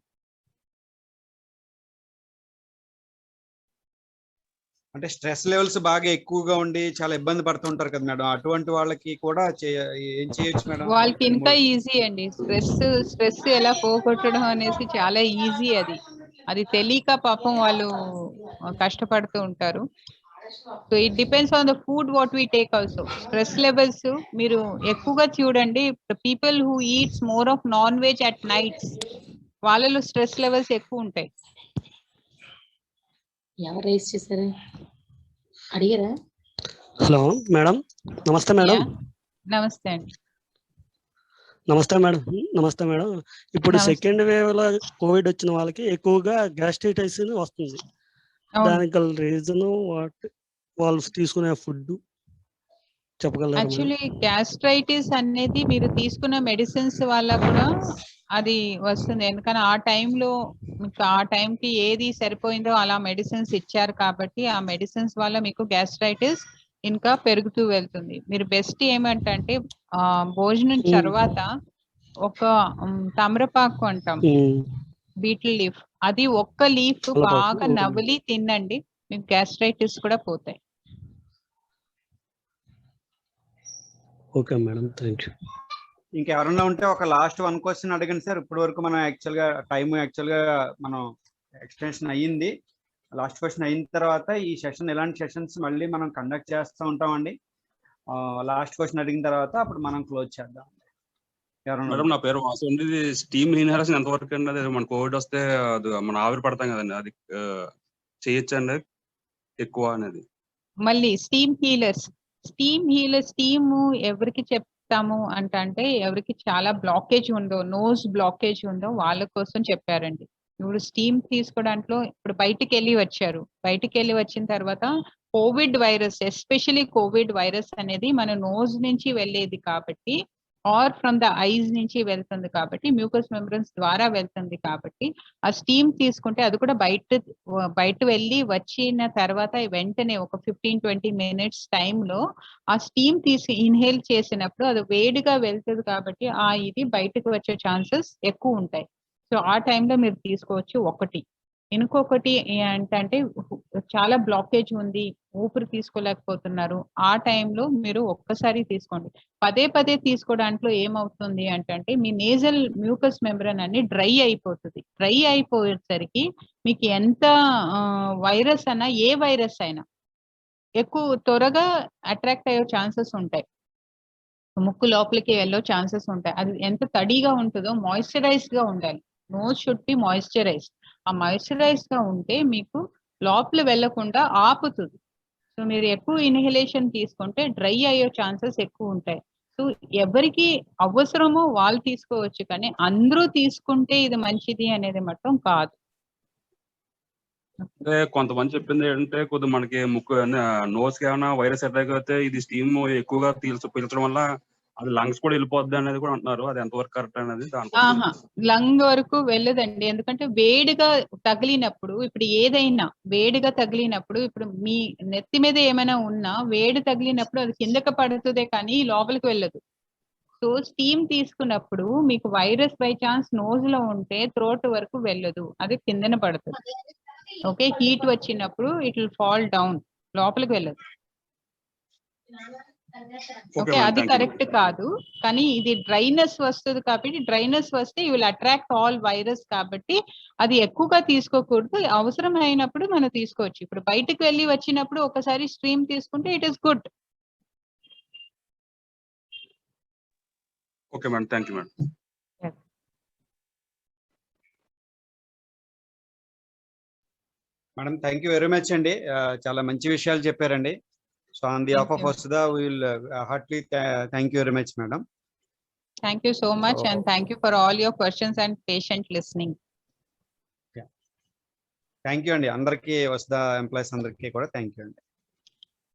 అంటే స్ట్రెస్ లెవెల్స్ బాగా ఎక్కువగా ఉండి చాలా ఇబ్బంది పడుతుంటారు కదా మేడం, అటువంటి వాళ్ళకి కూడా ఏం చేయొచ్చు మేడం? వాళ్ళకి ఇంకా ఈజీ అండి. స్ట్రెస్ ఎలా పోగొట్టడం అనేసి చాలా ఈజీ. అది తెలియక పాపం వాళ్ళు కష్టపడుతూ ఉంటారు. So it depends on the food what we take also. Stress levels మీరు ఎక్కువగా చూడండి, people who eats more of non veg at nights, వాళ్ళలో స్ట్రెస్ లెవెల్స్ ఎక్కువ ఉంటాయి. ఎవరు రైస్ చేశారు అడిగారా? హలో మేడం, నమస్తే మేడం. నమస్తే అండి. నమస్తే మేడం. నమస్తే మేడం. ఇప్పుడు సెకండ్ వేవ్ లో కోవిడ్ వచ్చిన వాళ్ళకి ఎక్కువగా గ్యాస్ట్రైటిస్ వస్తుంది. దానికి గల రీజన్ వాళ్ళు తీసుకునే ఫుడ్ చెప్పగలరా? యాక్చువల్లీ గ్యాస్ట్రైటిస్ అనేది మీరు తీసుకున్న మెడిసిన్స్ వల్ల కూడా అది వస్తుంది. ఎందుకని ఆ టైంలో మీకు ఆ టైంకి ఏది సరిపోయిందో అలా మెడిసిన్స్ ఇచ్చారు కాబట్టి ఆ మెడిసిన్స్ వల్ల మీకు గ్యాస్ట్రైటిస్ ఇంకా పెరుగుతూ వెళ్తుంది. మీరు బెస్ట్ ఏమంటే భోజనం తర్వాత ఒక తమలపాకు అంటాం, బీటిల్ లీఫ్, అది ఒక్క లీఫ్ బాగా నవిలి తినండి, మీకు గ్యాస్ట్రైటిస్ కూడా పోతాయి. Okay madam, thank you. ఇంకెవరన్నా ఉంటే ఒక లాస్ట్ 1 క్వశ్చన్ అడగండి సార్. ఇప్పటి వరకు మనం యాక్చువల్గా మనం ఎక్స్టెన్షన్ అయ్యింది. లాస్ట్ క్వశ్చన్ అయిన తర్వాత ఈ సెషన్, ఇలాంటి సెషన్స్ మళ్ళీ మనం కండక్ట్ చేస్తూ ఉంటామండి. లాస్ట్ క్వశ్చన్ అడిగిన తర్వాత అప్పుడు మనం క్లోజ్ చేద్దాం. మేడం, నా పేరు వాసు అండి. ఇది స్టీమ్ ఇన్హలేషన్ ఎంతవరకు అండి? అది మన కోవిడ్ వస్తే మన ఆవిరి పడతాం కదండి, అది చేయొచ్చండి ఎక్కువ అనేది? మళ్ళీ స్టీమ్ హీలర్స్ స్టీమ్ ఎవరికి చెప్తాము అంటే ఎవరికి చాలా బ్లాకేజ్ ఉందో, నోస్ బ్లాకేజ్ ఉందో వాళ్ళ కోసం చెప్పారండి. ఇప్పుడు స్టీమ్ తీసుకోవడంలో ఇప్పుడు బయటికి వెళ్ళి వచ్చిన తర్వాత Covid virus, especially Covid virus అనేది మన నోస్ నుంచి వెళ్ళేది కాబట్టి, ఆర్ ఫ్రమ్ ద ఐస్ నుంచి వెళ్తుంది కాబట్టి, మ్యూకస్ మెంబ్రెన్స్ ద్వారా వెళ్తుంది కాబట్టి ఆ స్టీమ్ తీసుకుంటే అది కూడా బయట వెళ్ళి వచ్చిన తర్వాత వెంటనే ఒక 15-20 మినిట్స్ టైంలో ఆ స్టీమ్ ఇన్హేల్ చేసినప్పుడు అది వేడిగా వెళ్తుంది కాబట్టి ఇది బయటకు వచ్చే ఛాన్సెస్ ఎక్కువ ఉంటాయి. సో ఆ టైంలో మీరు తీసుకోవచ్చు. ఇంకొకటి ఏంటంటే చాలా బ్లాకేజ్ ఉంది, ఊపిరి తీసుకోలేకపోతున్నారు, ఆ టైంలో మీరు ఒక్కసారి తీసుకోండి. పదే తీసుకోవడానికి ఏమవుతుంది అంటే మీ నేజల్ మ్యూకస్ మెంబ్రెన్ అన్ని డ్రై అయిపోయేసరికి మీకు ఎంత వైరస్ అయినా, ఏ వైరస్ అయినా ఎక్కువ త్వరగా అట్రాక్ట్ అయ్యే ఛాన్సెస్ ఉంటాయి, ముక్కు లోపలికి వెళ్ళే ఛాన్సెస్ ఉంటాయి. అది ఎంత తడిగా ఉంటుందో మాయిశ్చరైజ్డ్ గా ఉండాలి. Nose should be moisturised. ఆ మాయిశ్చరైజ్డ్ గా ఉంటే మీకు లోపల వెళ్లకుండా ఆపుతుంది. సో మీరు ఎక్కువ ఇన్హలేషన్ తీసుకుంటే డ్రై అయ్యే ఛాన్సెస్ ఎక్కువ ఉంటాయి. సో ఎవరికి అవసరమో వాళ్ళు తీసుకోవచ్చు, కానీ అందరూ తీసుకుంటే ఇది మంచిది అనేది మాత్రం కాదు. అంటే కొంతమంది చెప్పింది ఏంటంటే కొద్దిగా మనకి ముక్కు నోస్ కి ఏమైనా వైరస్ అటాక్ అయితే ఇది స్టీమ్ ఎక్కువగా పీల్చడం వల్ల అది లంగ్స్ కూడా వెళ్ళిపోద్ది అనేది కూడా అంటున్నారు. అది ఎంతవరకు కరెక్ట్ అనేది? లంగ్ వరకు వెళ్ళదండి. ఎందుకంటే వేడిగా తగిలినప్పుడు, ఇప్పుడు ఏదైనా వేడిగా తగిలినప్పుడు, ఇప్పుడు మీ నెత్తి మీద ఏమైనా ఉన్నా వేడి తగిలినప్పుడు అది కిందకి పడుతుందే కానీ లోపలికి వెళ్ళదు. సో స్టీమ్ తీసుకున్నప్పుడు మీకు వైరస్ బై ఛాన్స్ నోజ్ లో ఉంటే థ్రోట్ వరకు వెళ్ళదు, అది కిందన పడుతుంది. ఓకే, హీట్ వచ్చినప్పుడు ఇట్ విల్ ఫాల్ డౌన్, లోపలికి వెళ్ళదు. ఓకే, అది కరెక్ట్ కాదు. కానీ ఇది డ్రైనెస్ వస్తుంది కాబట్టి, డ్రైనెస్ వస్తే you will attract all virus కాబట్టి అది ఎక్కువగా తీసుకోకూడదు. అవసరం అయినప్పుడు మనం తీసుకోవచ్చు. ఇప్పుడు బయటకు వెళ్ళి వచ్చినప్పుడు ఒకసారి స్ట్రీమ్ తీసుకుంటే it is good. Okay madam, thank you madam. Madam, thank you very much అండి. చాలా మంచి విషయాలు చెప్పారండి. So on behalf of Vasudha, we will heartily thank you very much, madam. Thank you so much, and thank you for all your questions and patient listening. Yeah. Thank you, and andarki Vasudha employees andarki kuda thank you.